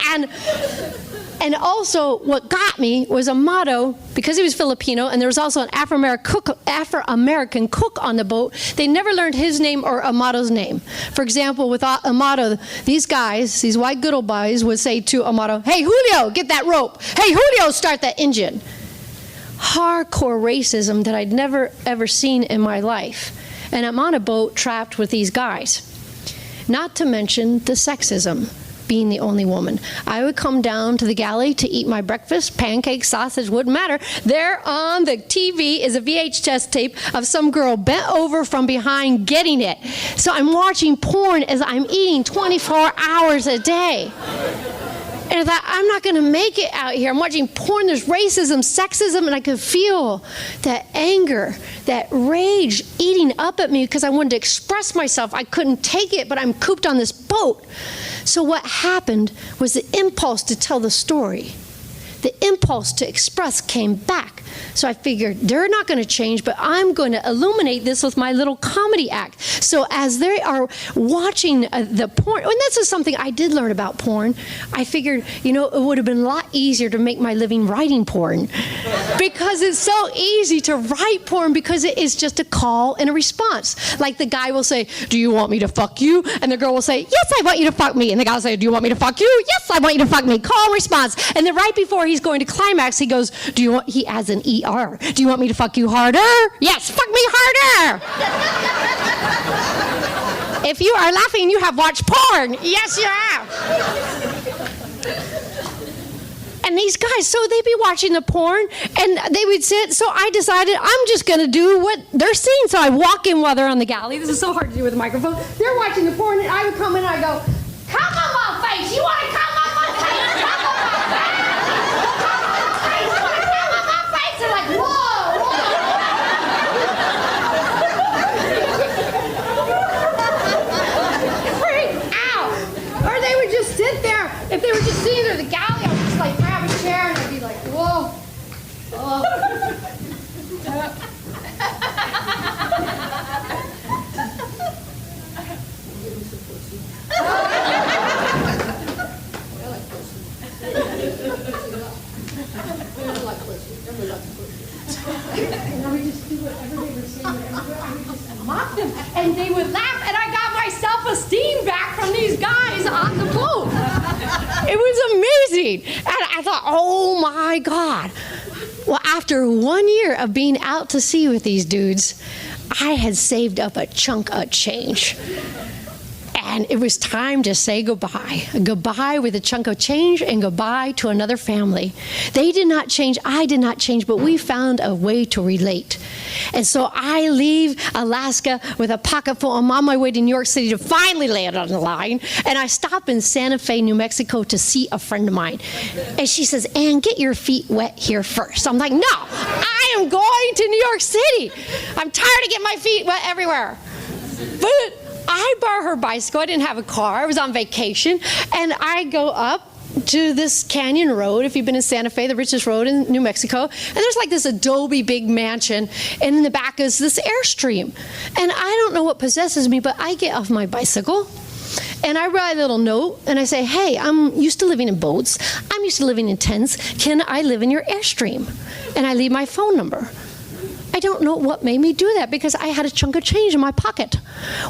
and also, what got me was Amado, because he was Filipino, and there was also an Afro-American cook on the boat. They never learned his name or Amado's name. For example, with Amado, these guys, these white good old boys, would say to Amado, "Hey, Julio, get that rope. Hey, Julio, start that engine." Hardcore racism that I'd never, ever seen in my life. And I'm on a boat trapped with these guys. Not to mention the sexism. Being the only woman. I would come down to the galley to eat my breakfast, pancakes, sausage, wouldn't matter. There on the TV is a VHS tape of some girl bent over from behind getting it. So I'm watching porn as I'm eating 24 hours a day. And I thought, I'm not going to make it out here. I'm watching porn. There's racism, sexism, and I could feel that anger, that rage eating up at me because I wanted to express myself. I couldn't take it, but I'm cooped on this boat. So what happened was the impulse to tell the story. The impulse to express came back. So I figured they're not going to change, but I'm going to illuminate this with my little comedy act. So as they are watching the porn, and this is something I did learn about porn, I figured, it would have been a lot easier to make my living writing porn. Because it's so easy to write porn because it is just a call and a response. Like the guy will say, "Do you want me to fuck you?" And the girl will say, "Yes, I want you to fuck me." And the guy will say, "Do you want me to fuck you?" "Yes, I want you to fuck me." Call and response. And then right before he's going to climax, he goes, he adds an ER. "Do you want me to fuck you harder?" "Yes, fuck me harder." If you are laughing, you have watched porn. Yes, you have. And these guys, so they'd be watching the porn, and they would sit, so I decided I'm just going to do what they're seeing. So I walk in while they're on the galley. This is so hard to do with a microphone. They're watching the porn, and I would come in and I go, "Come on my face. You want to come on my face? Come on my face. Come on my face. You want to come on my face?" They're like, "Whoa, freak out." Or they would just sit there. If they were just sitting there at the galley, I would just like grab a chair and I'd be like, "Whoa." Oh. And I would just do whatever they were saying, I would just mock them, and they would laugh, and I got my self-esteem back from these guys on the boat. It was amazing. And I thought, oh my God. Well, after 1 year of being out to sea with these dudes, I had saved up a chunk of change. And it was time to say goodbye. Goodbye with a chunk of change and goodbye to another family. They did not change, I did not change, but we found a way to relate. And so I leave Alaska with a pocket full. I'm on my way to New York City to finally land on the line. And I stop in Santa Fe, New Mexico to see a friend of mine. And she says, "Ann, get your feet wet here first." I'm like, "No, I am going to New York City. I'm tired of getting my feet wet everywhere." But I borrow her bicycle. I didn't have a car. I was on vacation. And I go up to this canyon road. If you've been in Santa Fe, the richest road in New Mexico. And there's like this adobe big mansion. And in the back is this Airstream. And I don't know what possesses me, but I get off my bicycle. And I write a little note. And I say, "Hey, I'm used to living in boats. I'm used to living in tents. Can I live in your Airstream?" And I leave my phone number. I don't know what made me do that because I had a chunk of change in my pocket.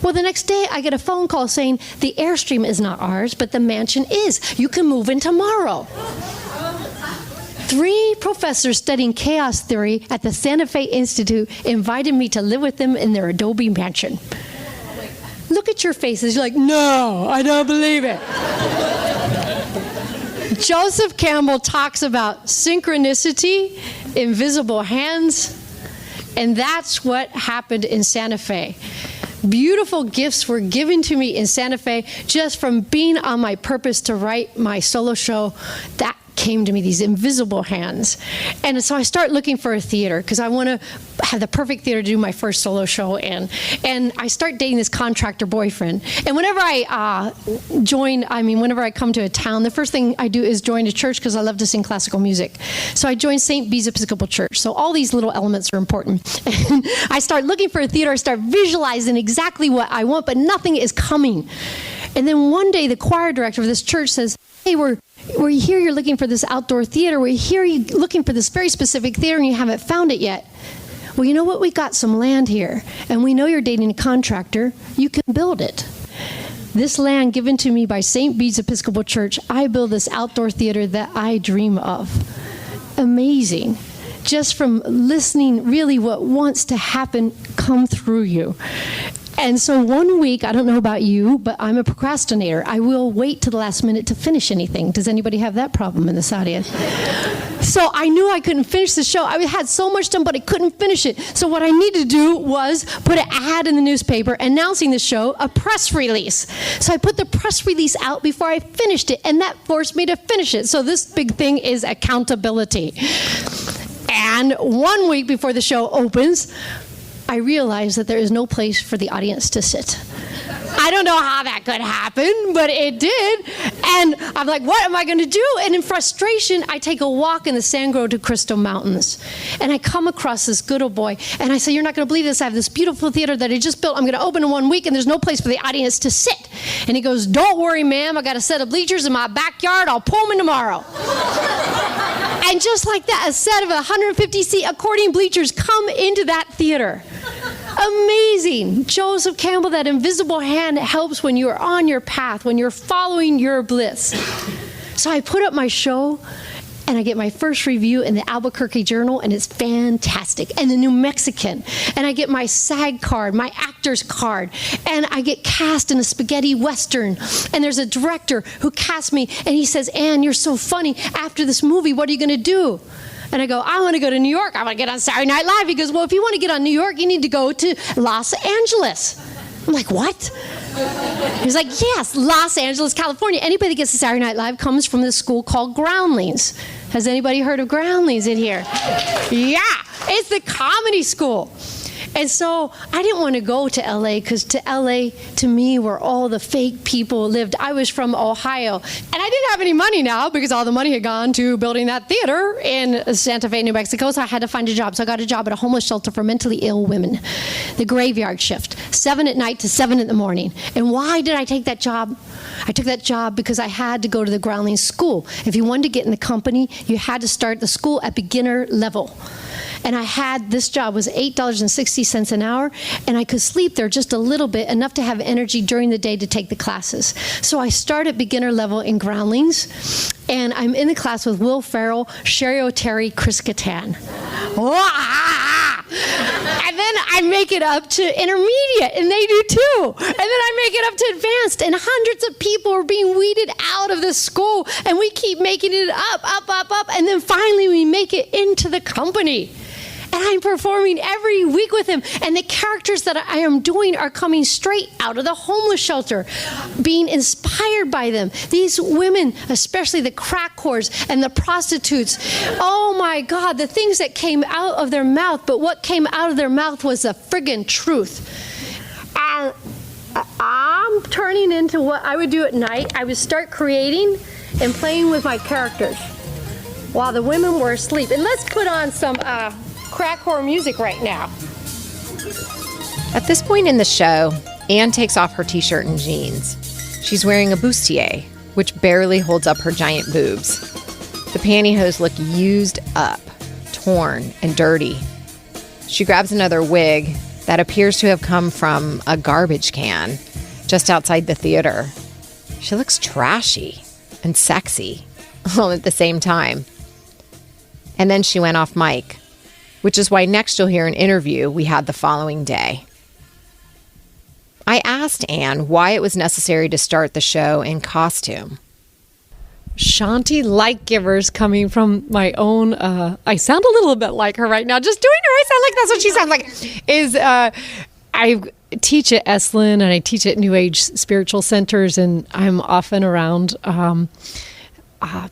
Well, the next day I get a phone call saying the Airstream is not ours, but the mansion is. You can move in tomorrow. 3 professors studying chaos theory at the Santa Fe Institute invited me to live with them in their adobe mansion. Look at your faces. You're like, "No, I don't believe it." Joseph Campbell talks about synchronicity, invisible hands, and that's what happened in Santa Fe. Beautiful gifts were given to me in Santa Fe just from being on my purpose to write my solo show. That came to me, these invisible hands. And so I start looking for a theater because I want to have the perfect theater to do my first solo show in. And I start dating this contractor boyfriend. And whenever I whenever I come to a town, the first thing I do is join a church because I love to sing classical music. So I joined St. Bede's Episcopal Church. So all these little elements are important. And I start looking for a theater. I start visualizing exactly what I want, but nothing is coming. And then one day the choir director of this church says, hey, we're here, you're looking for this outdoor theater. We're here, you're looking for this very specific theater and you haven't found it yet. Well, you know what? We got some land here and we know you're dating a contractor. You can build it. This land given to me by St. Bede's Episcopal Church, I build this outdoor theater that I dream of. Amazing. Just from listening, really what wants to happen come through you. And so one week, I don't know about you, but I'm a procrastinator. I will wait till the last minute to finish anything. Does anybody have that problem in this audience? So I knew I couldn't finish the show. I had so much done, but I couldn't finish it. So what I needed to do was put an ad in the newspaper announcing the show, a press release. So I put the press release out before I finished it, and that forced me to finish it. So this big thing is accountability. And 1 week before the show opens, I realized that there is no place for the audience to sit. I don't know how that could happen, but it did. And I'm like, what am I going to do? And in frustration, I take a walk in the Sangre de Cristo Mountains. And I come across this good old boy. And I say, you're not going to believe this. I have this beautiful theater that I just built. I'm going to open in 1 week, and there's no place for the audience to sit. And he goes, don't worry, ma'am. I got a set of bleachers in my backyard. I'll pull them in tomorrow. And just like that, a set of 150-seat accordion bleachers come into that theater. Amazing. Joseph Campbell, that invisible hand helps when you're on your path, when you're following your bliss. So I put up my show, and I get my first review in the Albuquerque Journal, and it's fantastic. And the New Mexican. And I get my SAG card, my actor's card. And I get cast in a spaghetti western. And there's a director who cast me, and he says, Ann, you're so funny. After this movie, what are you going to do? And I go, I want to go to New York. I want to get on Saturday Night Live. He goes, well, if you want to get on New York, you need to go to Los Angeles. I'm like, what? He's like, yes, Los Angeles, California. Anybody that gets to Saturday Night Live comes from this school called Groundlings. Has anybody heard of Groundlings in here? Yeah, it's the comedy school. And so I didn't want to go to LA because to LA, to me, where all the fake people lived. I was from Ohio. And I didn't have any money now because all the money had gone to building that theater in Santa Fe, New Mexico. So I had to find a job. So I got a job at a homeless shelter for mentally ill women. The graveyard shift, 7 at night to 7 in the morning. And why did I take that job? I took that job because I had to go to the Groundlings school. If you wanted to get in the company, you had to start the school at beginner level. And I had, this job was $8.60 an hour, and I could sleep there just a little bit, enough to have energy during the day to take the classes. So I start at beginner level in Groundlings, and I'm in the class with Will Ferrell, Sherry O'Terry, Chris Kattan. And then I make it up to intermediate, and they do too. And then I make it up to advanced, and hundreds of people are being weeded out of the school, and we keep making it up, and then finally we make it into the company. And I'm performing every week with him. And the characters that I am doing are coming straight out of the homeless shelter, being inspired by them. These women, especially the crack whores and the prostitutes, oh my God, the things that came out of their mouth, but what came out of their mouth was the friggin' truth. And I'm turning into what I would do at night. I would start creating and playing with my characters while the women were asleep. And let's put on some crack whore music right now. At this point in the show, Ann takes off her t-shirt and jeans. She's wearing a bustier, which barely holds up her giant boobs. The pantyhose look used up, torn, and dirty. She grabs another wig that appears to have come from a garbage can just outside the theater. She looks trashy and sexy all at the same time. And then she went off mic, which is why next you'll hear an interview we had the following day. I asked Ann why it was necessary to start the show in costume. Shanti light givers coming from my own, I sound a little bit like her right now, just doing her, I sound like that's what she sounds like, is I teach at Esalen and I teach at New Age spiritual centers, and I'm often around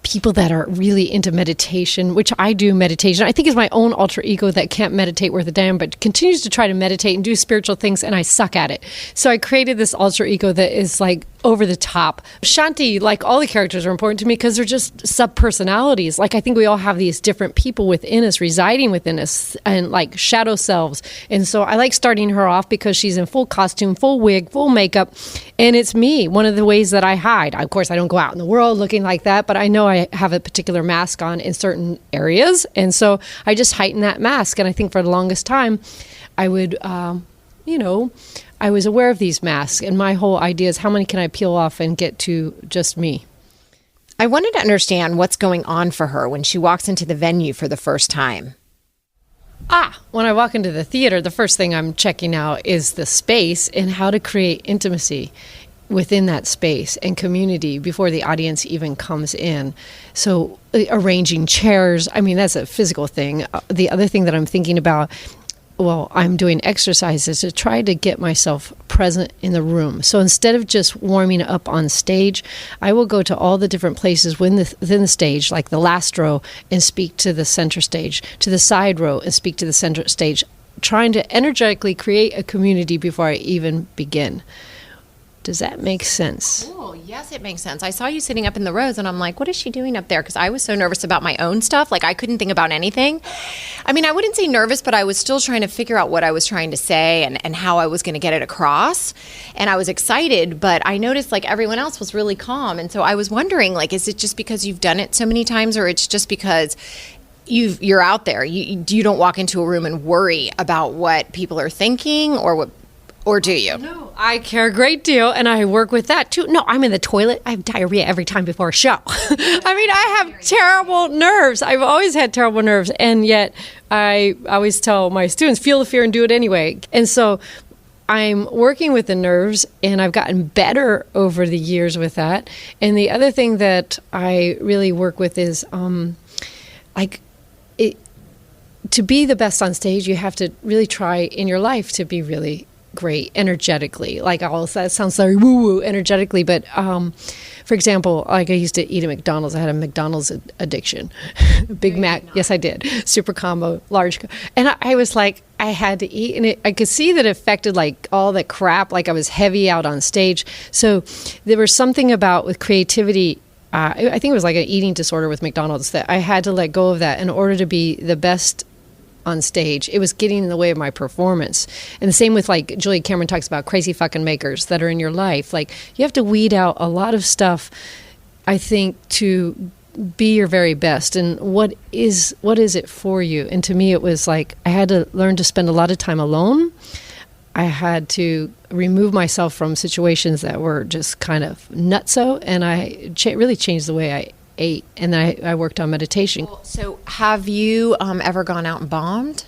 people that are really into meditation, which I do meditation. I think is my own alter ego that can't meditate worth a damn, but continues to try to meditate and do spiritual things, and I suck at it. So I created this alter ego that is like over the top. Shanti, like all the characters, are important to me because they're just sub-personalities. Like I think we all have these different people within us, residing within us, and like shadow selves. And so I like starting her off because she's in full costume, full wig, full makeup, and it's me. One of the ways that I hide. Of course, I don't go out in the world looking like that, but I know I have a particular mask on in certain areas. And so I just heighten that mask. And I think for the longest time, I would, I was aware of these masks. And my whole idea is how many can I peel off and get to just me? I wanted to understand what's going on for her when she walks into the venue for the first time. When I walk into the theater, the first thing I'm checking out is the space and how to create intimacy within that space and community before the audience even comes in. So arranging chairs, I mean, that's a physical thing. The other thing that I'm thinking about, I'm doing exercises to try to get myself present in the room. So instead of just warming up on stage, I will go to all the different places within the stage, like the last row, and speak to the center stage, to the side row and speak to the center stage, trying to energetically create a community before I even begin. Does that make sense? Oh, yes, it makes sense. I saw you sitting up in the rows, and I'm like, what is she doing up there? Because I was so nervous about my own stuff. Like, I couldn't think about anything. I mean, I wouldn't say nervous, but I was still trying to figure out what I was trying to say and how I was going to get it across. And I was excited, but I noticed, like, everyone else was really calm. And so I was wondering, like, is it just because you've done it so many times, or it's just because you're out there? You don't walk into a room and worry about what people are thinking or do you? No, I care a great deal, and I work with that too. No, I'm in the toilet. I have diarrhea every time before a show. I mean, I have terrible nerves. I've always had terrible nerves, and yet I always tell my students, feel the fear and do it anyway. And so I'm working with the nerves, and I've gotten better over the years with that. And the other thing that I really work with is to be the best on stage, you have to really try in your life to be really great energetically. Like, all that sounds very woo-woo energetically, but for example, like I used to eat at McDonald's. I had a McDonald's addiction. Big Mac, yes I did. Super combo, large. And I was like, I had to eat, and I could see that it affected like all the crap, like I was heavy out on stage. So there was something about with creativity, I think it was like an eating disorder with McDonald's, that I had to let go of that in order to be the best on stage. It was getting in the way of my performance. And the same with, like, Julia Cameron talks about crazy fucking makers that are in your life. Like, you have to weed out a lot of stuff, I think, to be your very best. And what is it for you? And to me, it was like I had to learn to spend a lot of time alone. I had to remove myself from situations that were just kind of nutso, and I really changed the way I ate, and then I worked on meditation. So have you ever gone out and bombed?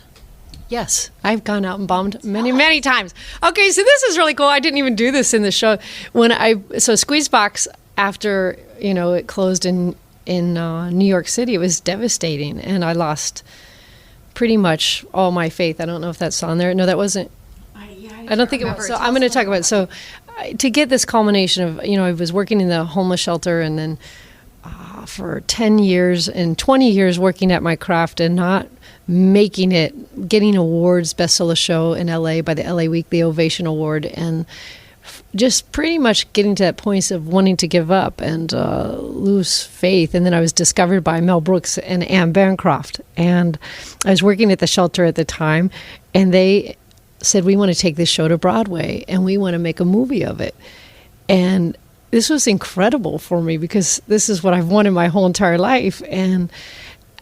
Yes, I've gone out and bombed many times. Okay, so this is really cool. I didn't even do this in the show. So Squeezebox, after it closed in New York City, it was devastating, and I lost pretty much all my faith. I don't know if that's on there. No, that wasn't. I don't think it was. So I'm going to talk about it. So to get this culmination of, I was working in the homeless shelter, and then for 10 years and 20 years working at my craft and not making it, getting awards, bestseller show in LA by the LA Weekly Ovation Award, and just pretty much getting to that point of wanting to give up and lose faith. And then I was discovered by Mel Brooks and Ann Randolph, and I was working at the shelter at the time, and they said, we want to take this show to Broadway and we want to make a movie of it. And this was incredible for me because this is what I've wanted my whole entire life. And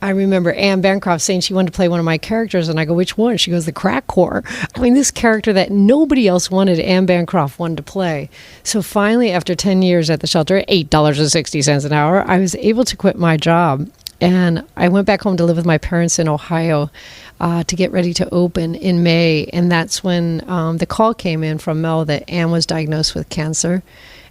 I remember Ann Bancroft saying she wanted to play one of my characters, and I go, which one? She goes, the crack whore. I mean, this character that nobody else wanted, Ann Bancroft wanted to play. So finally, after 10 years at the shelter, $8.60 an hour, I was able to quit my job. And I went back home to live with my parents in Ohio to get ready to open in May. And that's when the call came in from Mel that Ann was diagnosed with cancer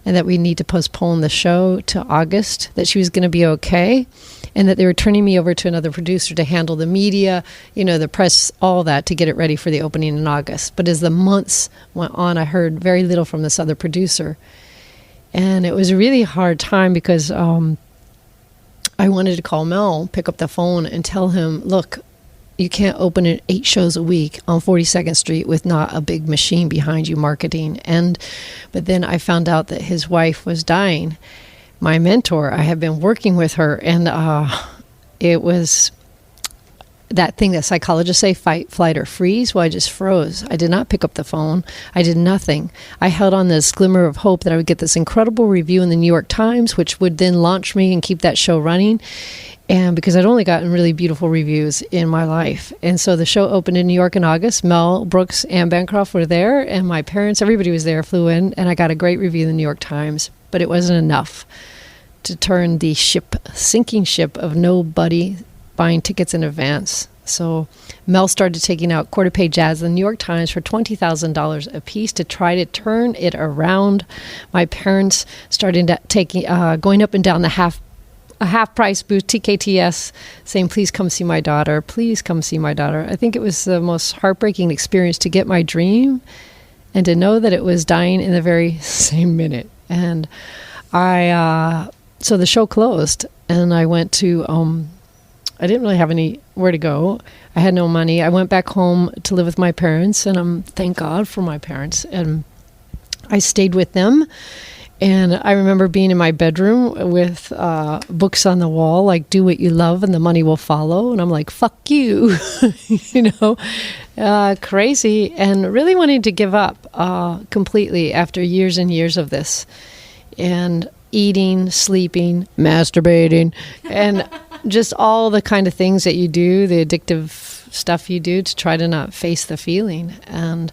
and that we need to postpone the show to August, that she was going to be okay, and that they were turning me over to another producer to handle the media, the press, all that, to get it ready for the opening in August. But as the months went on, I heard very little from this other producer. And it was a really hard time because I wanted to call Mel, pick up the phone, and tell him, look, you can't open it 8 shows a week on 42nd Street with not a big machine behind you marketing. But then I found out that his wife was dying. My mentor, I had been working with her, and it was that thing that psychologists say, fight, flight, or freeze. Well, I just froze. I did not pick up the phone. I did nothing. I held on this glimmer of hope that I would get this incredible review in the New York Times, which would then launch me and keep that show running. And because I'd only gotten really beautiful reviews in my life. And so the show opened in New York in August. Mel Brooks and Bancroft were there, and my parents, everybody was there, flew in, and I got a great review in the New York Times. But it wasn't enough to turn the sinking ship of nobody buying tickets in advance. So Mel started taking out quarter-page ads in the New York Times for $20,000 a piece to try to turn it around. My parents started going up and down a half-price booth, TKTS, saying, please come see my daughter. Please come see my daughter. I think it was the most heartbreaking experience to get my dream and to know that it was dying in the very same minute. And so the show closed, and I went to, I didn't really have anywhere to go. I had no money. I went back home to live with my parents, and thank God for my parents. And I stayed with them. And I remember being in my bedroom with books on the wall, like do what you love and the money will follow. And I'm like, fuck you, crazy. And really wanting to give up completely after years and years of this. And eating, sleeping, masturbating, and just all the kind of things that you do, the addictive stuff you do to try to not face the feeling. And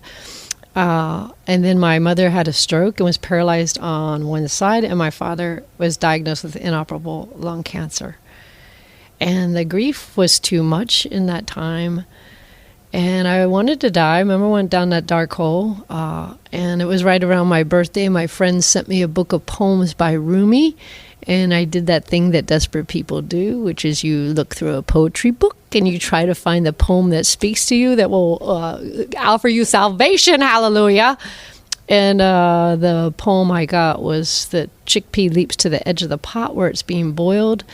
then my mother had a stroke and was paralyzed on one side, and my father was diagnosed with inoperable lung cancer. And the grief was too much in that time, and I wanted to die. I remember I went down that dark hole, and it was right around my birthday. My friends sent me a book of poems by Rumi, and I did that thing that desperate people do, which is you look through a poetry book and you try to find the poem that speaks to you, that will offer you salvation, hallelujah. And the poem I got was that chickpea leaps to the edge of the pot where it's being boiled.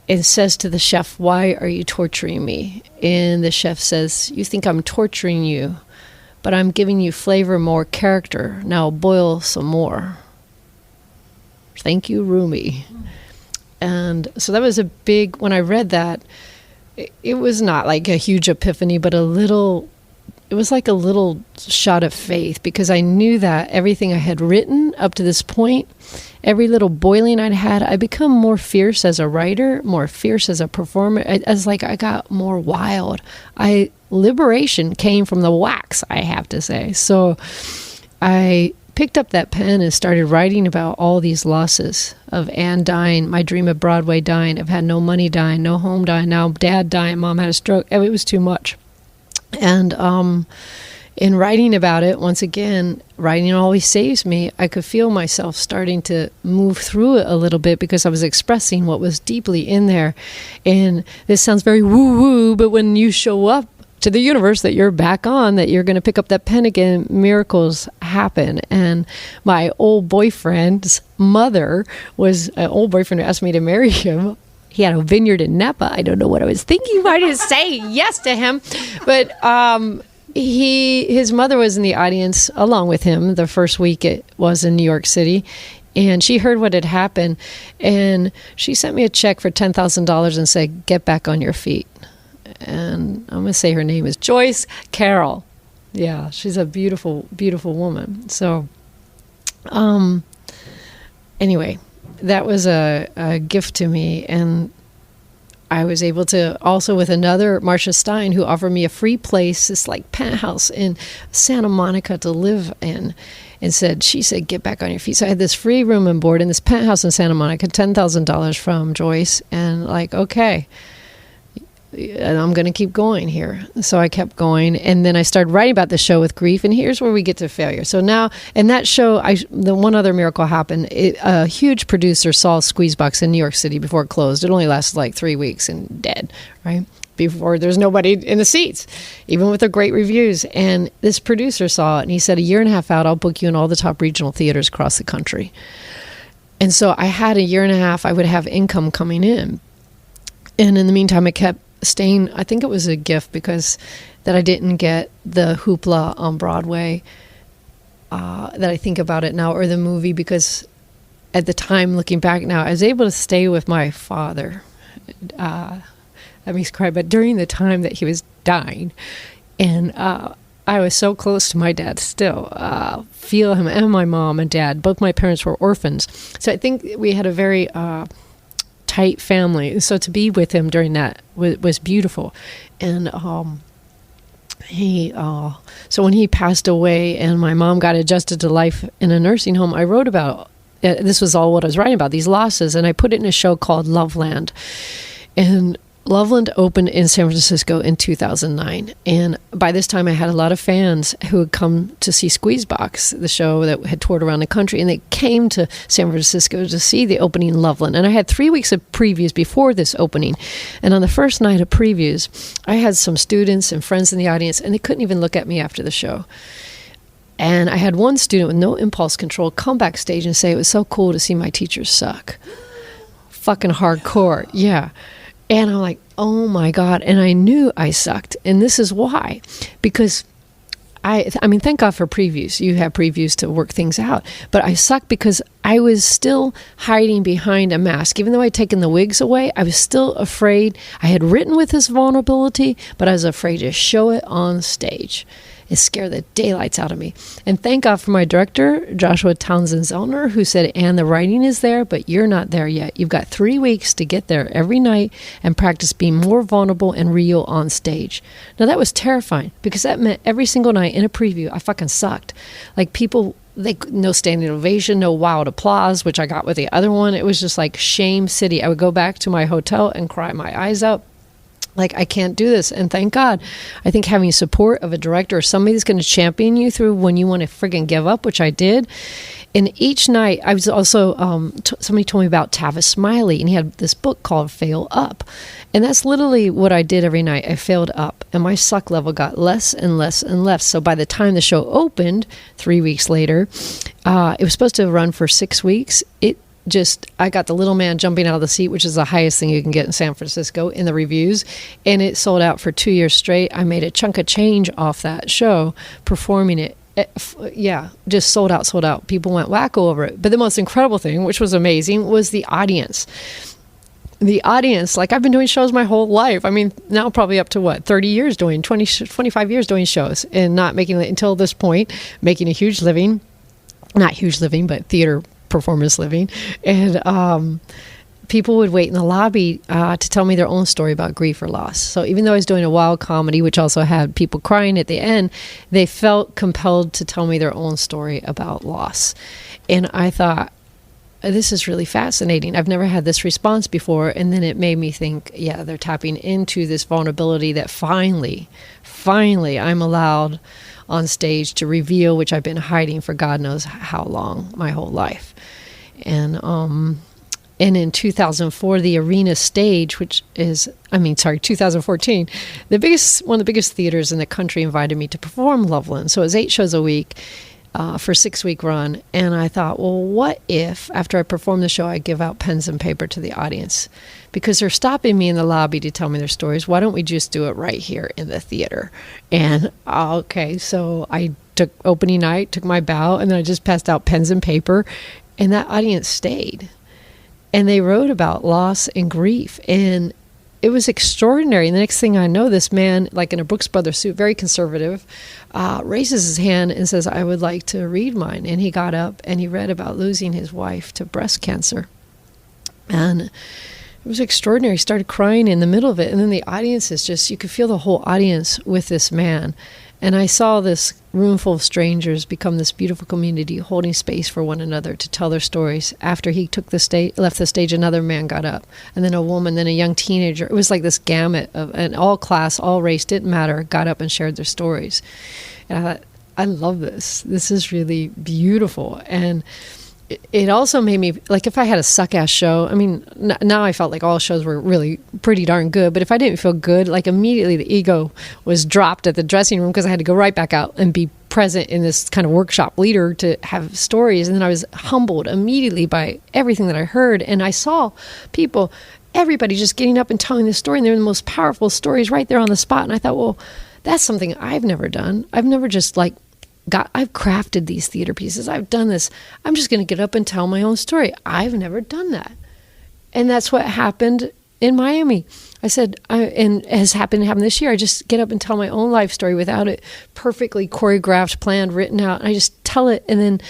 It says to the chef, why are you torturing me? And the chef says, you think I'm torturing you, but I'm giving you flavor, more character. Now boil some more. Thank you, Rumi. And so that was a big, when I read that, it was not like a huge epiphany, but it was like a little shot of faith, because I knew that everything I had written up to this point, every little boiling I'd had, I become more fierce as a writer, more fierce as a performer. I got more wild. Liberation came from the wax, I have to say. So I picked up that pen and started writing about all these losses of Ann dying, my dream of Broadway dying, I've had no money dying, no home dying, now dad dying, mom had a stroke. It was too much. And in writing about it, once again, writing always saves me. I could feel myself starting to move through it a little bit because I was expressing what was deeply in there. And this sounds very woo-woo, but when you show up to the universe that you're back on, that you're going to pick up that pen again, miracles happen. And my old boyfriend's mother was an old boyfriend who asked me to marry him. He had a vineyard in Napa. I don't know what I was thinking. I didn't say yes to him. But his mother was in the audience along with him the first week it was in New York City. And she heard what had happened. And she sent me a check for $10,000 and said, get back on your feet. And I'm going to say her name is Joyce Carroll. Yeah, she's a beautiful, beautiful woman. So anyway, that was a gift to me. And I was able to also with another, Marcia Stein, who offered me a free place, this like penthouse in Santa Monica to live in. And she said, get back on your feet. So I had this free room and board in this penthouse in Santa Monica, $10,000 from Joyce. And like, okay, and I'm going to keep going here. So I kept going. And then I started writing about the show with grief. And here's where we get to failure. So now, in that show, the one other miracle happened. A huge producer saw Squeezebox in New York City before it closed. It only lasted like 3 weeks and dead, right? Before there's nobody in the seats, even with the great reviews. And this producer saw it and he said, 1.5 years out, I'll book you in all the top regional theaters across the country. And so I had 1.5 years, I would have income coming in. And in the meantime, I kept staying. I think it was a gift because that I didn't get the hoopla on Broadway, that I think about it now, or the movie, because at the time, looking back now, I was able to stay with my father. That makes me cry, but during the time that he was dying, and I was so close to my dad still, feel him, and my mom and dad. Both my parents were orphans. So I think we had a very tight family. So to be with him during that was beautiful. And so when he passed away and my mom got adjusted to life in a nursing home, I wrote about, this was all what I was writing about, these losses, and I put it in a show called Loveland. And Loveland opened in San Francisco in 2009. And by this time, I had a lot of fans who had come to see Squeezebox, the show that had toured around the country. And they came to San Francisco to see the opening Loveland. And I had 3 weeks of previews before this opening. And on the first night of previews, I had some students and friends in the audience, and they couldn't even look at me after the show. And I had one student with no impulse control come backstage and say, it was so cool to see my teachers suck. Fucking hardcore. Yeah. And I'm like, oh my God. And I knew I sucked. And this is why. Because I mean, thank God for previews. You have previews to work things out. But I sucked because I was still hiding behind a mask. Even though I'd taken the wigs away, I was still afraid. I had written with this vulnerability, but I was afraid to show it on stage. It scared the daylights out of me. And thank God for my director, Joshua Townsend Zellner, who said, Ann, the writing is there, but you're not there yet. You've got 3 weeks to get there every night and practice being more vulnerable and real on stage. Now, that was terrifying because that meant every single night in a preview, I fucking sucked. Like people, no standing ovation, no wild applause, which I got with the other one. It was just like shame city. I would go back to my hotel and cry my eyes out. Like, I can't do this. And thank God, I think having support of a director or somebody that's going to champion you through when you want to friggin' give up, which I did. And each night, I was also, somebody told me about Tavis Smiley, and he had this book called Fail Up. And that's literally what I did every night. I failed up, and my suck level got less and less and less. So by the time the show opened 3 weeks later, it was supposed to run for 6 weeks. I got the little man jumping out of the seat, which is the highest thing you can get in San Francisco in the reviews. And it sold out for 2 years straight. I made a chunk of change off that show, performing it. Just sold out. People went wacko over it. But the most incredible thing, which was amazing, was the audience. The audience, like I've been doing shows my whole life. I mean, now probably up to 30 years doing, 25 years doing shows and not making it until this point, making a huge living. Not huge living, but theater performance living. And people would wait in the lobby to tell me their own story about grief or loss. So even though I was doing a wild comedy, which also had people crying at the end, they felt compelled to tell me their own story about loss. And I thought, this is really fascinating. I've never had this response before. And then it made me think, yeah, they're tapping into this vulnerability that finally I'm allowed on stage to reveal, which I've been hiding for God knows how long, my whole life. And in 2004, the Arena Stage, 2014, one of the biggest theaters in the country invited me to perform Loveland. So it was 8 shows a week for a 6-week run. And I thought, well, what if after I perform the show, I give out pens and paper to the audience? Because they're stopping me in the lobby to tell me their stories. Why don't we just do it right here in the theater? And okay, so I took opening night, took my bow, and then I just passed out pens and paper. And that audience stayed. And they wrote about loss and grief. And it was extraordinary. And the next thing I know, this man, like in a Brooks Brothers suit, very conservative, raises his hand and says, I would like to read mine. And he got up and he read about losing his wife to breast cancer. And it was extraordinary. He started crying in the middle of it. And then the audience is just, you could feel the whole audience with this man. And I saw this room full of strangers become this beautiful community holding space for one another to tell their stories. After he left the stage, another man got up, and then a woman, then a young teenager. It was like this gamut of, and all class, all race, didn't matter, got up and shared their stories. And I thought, I love this. This is really beautiful. And it also made me, like, if I had a suck-ass show, I mean, now I felt like all shows were really pretty darn good, but if I didn't feel good, like, immediately the ego was dropped at the dressing room because I had to go right back out and be present in this kind of workshop leader to have stories. And then I was humbled immediately by everything that I heard. And I saw people everybody just getting up and telling this story, and they're the most powerful stories right there on the spot. And I thought, well, that's something I've never done. I've never just like I've crafted these theater pieces. I've done this. I'm just going to get up and tell my own story. I've never done that. And that's what happened in Miami. I said, and has happened to happen this year. I just get up and tell my own life story without it perfectly choreographed, planned, written out. And I just tell it and then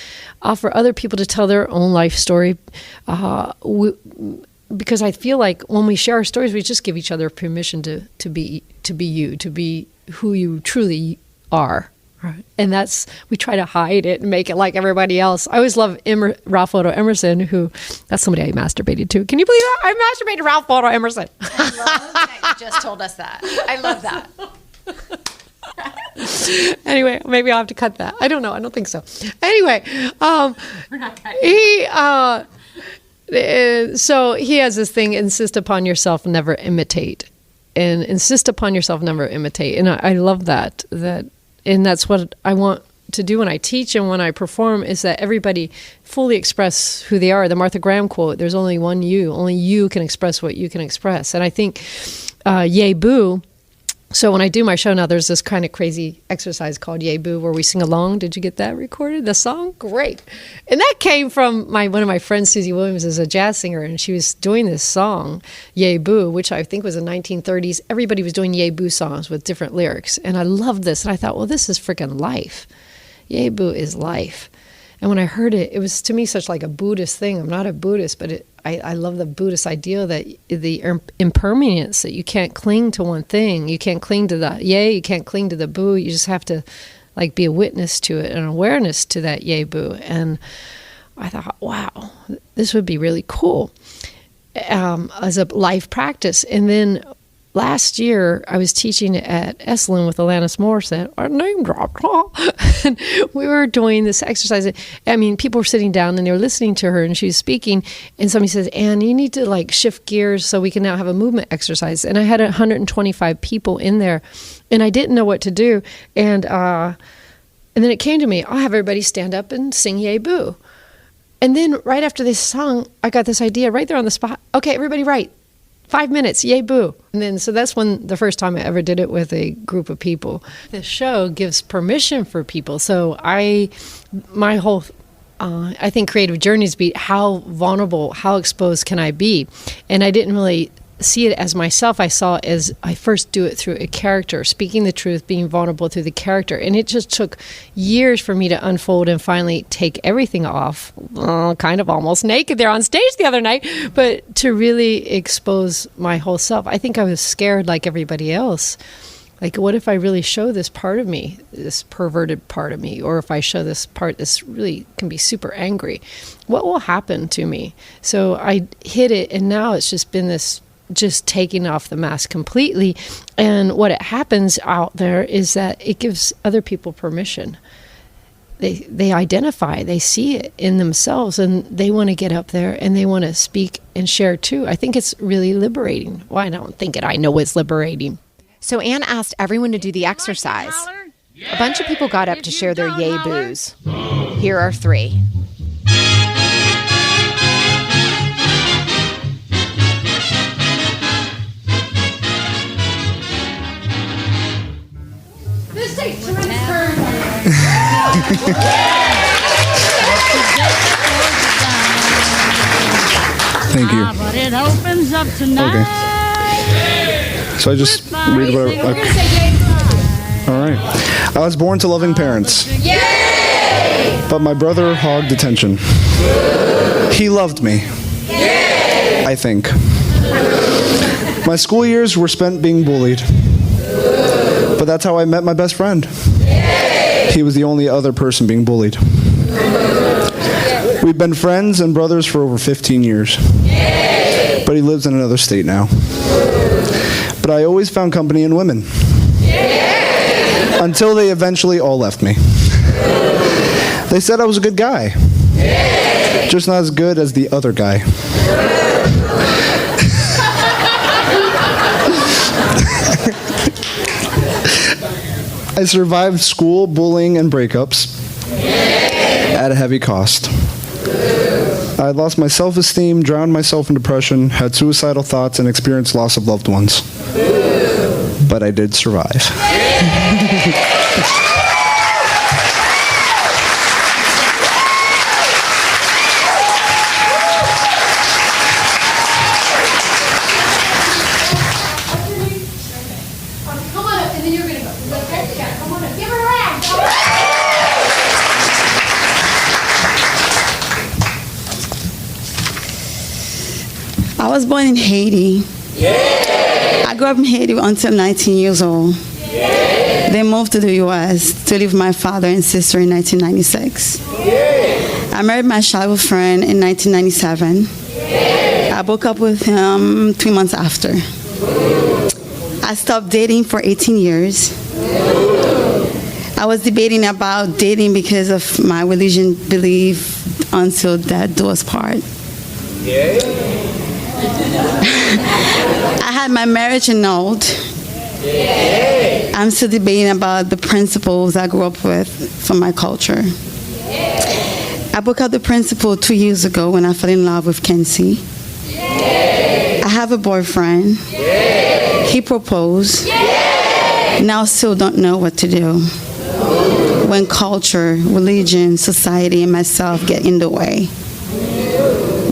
offer other people to tell their own life story. Because I feel like when we share our stories, we just give each other permission to be you, to be who you truly are. Right. And we try to hide it and make it like everybody else. I always love Ralph Waldo Emerson, that's somebody I masturbated to. Can you believe that? I masturbated to Ralph Waldo Emerson. I love that you just told us that. I love that. Anyway, maybe I'll have to cut that. I don't know. I don't think so. Anyway, We're not cutting. so he has this thing, insist upon yourself, never imitate. And insist upon yourself, never imitate. And I love that. And that's what I want to do when I teach and when I perform, is that everybody fully express who they are. The Martha Graham quote, there's only one you. Only you can express what you can express. And I think Yay Boo. So when I do my show now, there's this kind of crazy exercise called Yay Boo where we sing along. Did you get that recorded? The song? Great. And that came from one of my friends, Susie Williams, is a jazz singer, and she was doing this song, Yay Boo, which I think was in the 1930s. Everybody was doing Yay Boo songs with different lyrics. And I loved this. And I thought, well, this is freaking life. Yay Boo is life. And when I heard it, it was to me such like a Buddhist thing. I'm not a Buddhist, but I love the Buddhist ideal that the impermanence, that you can't cling to one thing. You can't cling to the yay, you can't cling to the boo. You just have to like be a witness to it, an awareness to that yay boo. And I thought, wow, this would be really cool as a life practice. And then last year, I was teaching at Esalen with Alanis Morissette, our name dropped, and we were doing this exercise. I mean, people were sitting down and they were listening to her and she was speaking, and somebody says, Ann, you need to like shift gears so we can now have a movement exercise. And I had 125 people in there, and I didn't know what to do. And then it came to me, I'll have everybody stand up and sing Yay Boo. And then right after this song, I got this idea right there on the spot. Okay, everybody write. 5 minutes, yay boo. And then, so that's the first time I ever did it with a group of people. The show gives permission for people. So I think creative journeys be how vulnerable, how exposed can I be? And I didn't really see it as myself. I saw it as I first do it through a character, speaking the truth, being vulnerable through the character. And it just took years for me to unfold and finally take everything off, kind of almost naked there on stage the other night, but to really expose my whole self. I think I was scared like everybody else. Like, what if I really show this part of me, this perverted part of me, or if I show this part that's really can be super angry, what will happen to me? So I hid it, and now it's just been this just taking off the mask completely. And what it happens out there is that it gives other people permission. They identify, they see it in themselves, and they want to get up there and they want to speak and share too. I think it's really liberating. Well, I don't think it, I know it's liberating. So Ann asked everyone to do the exercise. A bunch of people got up to share their yay boos. Here are 3. This takes tremendous courage. Thank you. But it opens up tonight. Okay. So I just read what all right. I was born to loving parents. Yay! But my brother hogged attention. He loved me. Yay! I think. My school years were spent being bullied. But that's how I met my best friend. Yay! He was the only other person being bullied. We've been friends and brothers for over 15 years. Yay! But he lives in another state now. But I always found company in women. Yay! Until they eventually all left me. They said I was a good guy. Yay! Just not as good as the other guy. I survived school, bullying, and breakups at a heavy cost. I had lost my self-esteem, drowned myself in depression, had suicidal thoughts, and experienced loss of loved ones. But I did survive. Come on up, and then you're going to go. Okay? Yeah, come on up. Give her a hand. I was born in Haiti. I grew up in Haiti until 19 years old. Then moved to the U.S. to live with my father and sister in 1996. I married my childhood friend in 1997. I broke up with him 3 months after. I stopped dating for 18 years. I was debating about dating because of my religion belief until death do us part. I had my marriage annulled. I'm still debating about the principles I grew up with from my culture. I broke out the principle 2 years ago when I fell in love with Kenzie. I have a boyfriend. He proposed. Now still don't know what to do when culture, religion, society, and myself get in the way.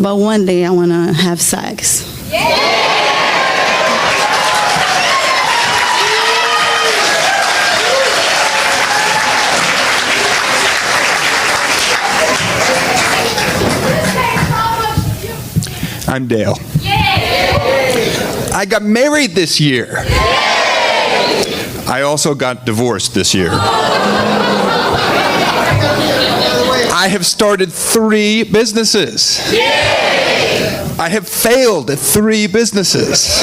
But one day I want to have sex. I'm Dale. I got married this year. I also got divorced this year. I have started 3 businesses. I have failed at 3 businesses.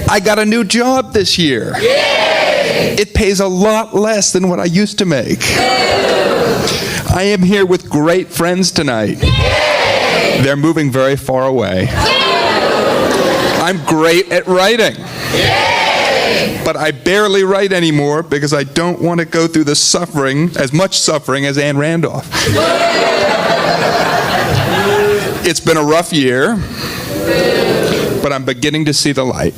I got a new job this year. It pays a lot less than what I used to make. I am here with great friends tonight. They're moving very far away. I'm great at writing. But I barely write anymore because I don't want to go through the suffering, as much suffering as Ann Randolph. It's been a rough year, but I'm beginning to see the light.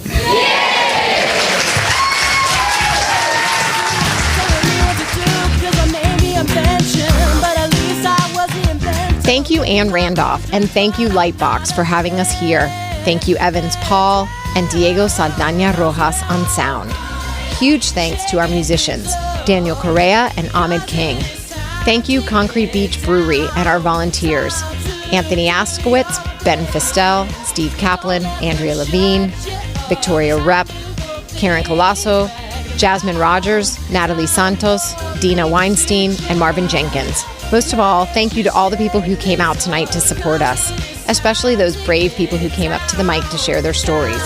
Thank you, Ann Randolph, and thank you, Lightbox, for having us here. Thank you, Evans Paul and Diego Saldana Rojas on sound. Huge thanks to our musicians, Daniel Correa and Ahmed King. Thank you, Concrete Beach Brewery, and our volunteers, Anthony Askowitz, Ben Fistel, Steve Kaplan, Andrea Levine, Victoria Rep, Karen Colasso, Jasmine Rogers, Natalie Santos, Dina Weinstein, and Marvin Jenkins. Most of all, thank you to all the people who came out tonight to support us, especially those brave people who came up to the mic to share their stories.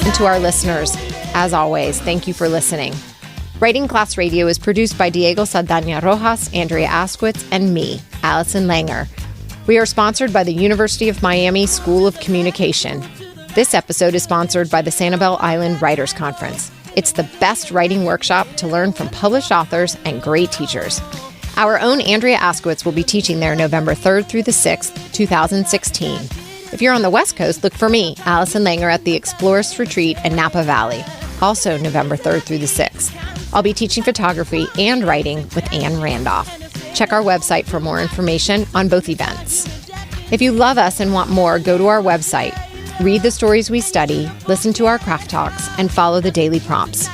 And to our listeners, as always, thank you for listening. Writing Class Radio is produced by Diego Saldana Rojas, Andrea Askowitz, and me, Allison Langer. We are sponsored by the University of Miami School of Communication. This episode is sponsored by the Sanibel Island Writers Conference. It's the best writing workshop to learn from published authors and great teachers. Our own Andrea Askowitz will be teaching there November 3rd through the 6th, 2016. If you're on the West Coast, look for me, Allison Langer, at the Explorers Retreat in Napa Valley, also November 3rd through the 6th. I'll be teaching photography and writing with Ann Randolph. Check our website for more information on both events. If you love us and want more, go to our website, read the stories we study, listen to our craft talks, and follow the daily prompts.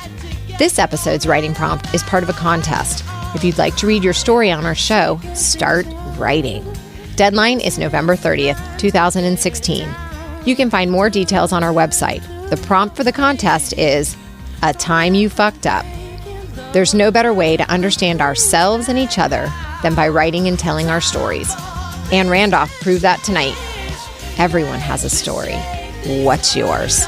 This episode's writing prompt is part of a contest. If you'd like to read your story on our show, start writing. Deadline is November 30th, 2016. You can find more details on our website. The prompt for the contest is, a time you fucked up. There's no better way to understand ourselves and each other than by writing and telling our stories. Ann Randolph proved that tonight. Everyone has a story. What's yours?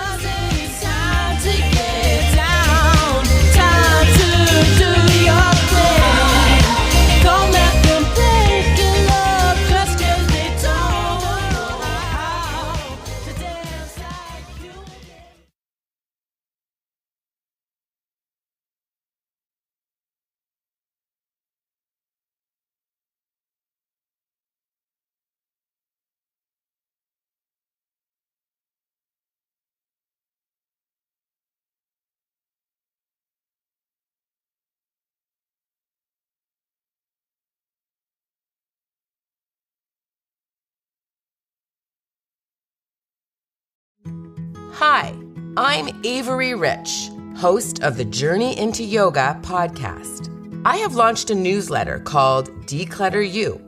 Hi, I'm Avery Rich, host of the Journey into Yoga podcast. I have launched a newsletter called Declutter You.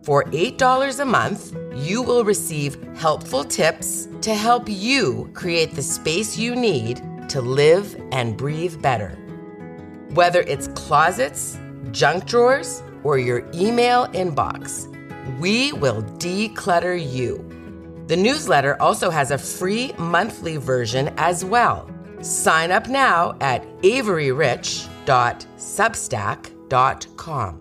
For $8 a month, you will receive helpful tips to help you create the space you need to live and breathe better. Whether it's closets, junk drawers, or your email inbox, we will declutter you. The newsletter also has a free monthly version as well. Sign up now at averyrich.substack.com.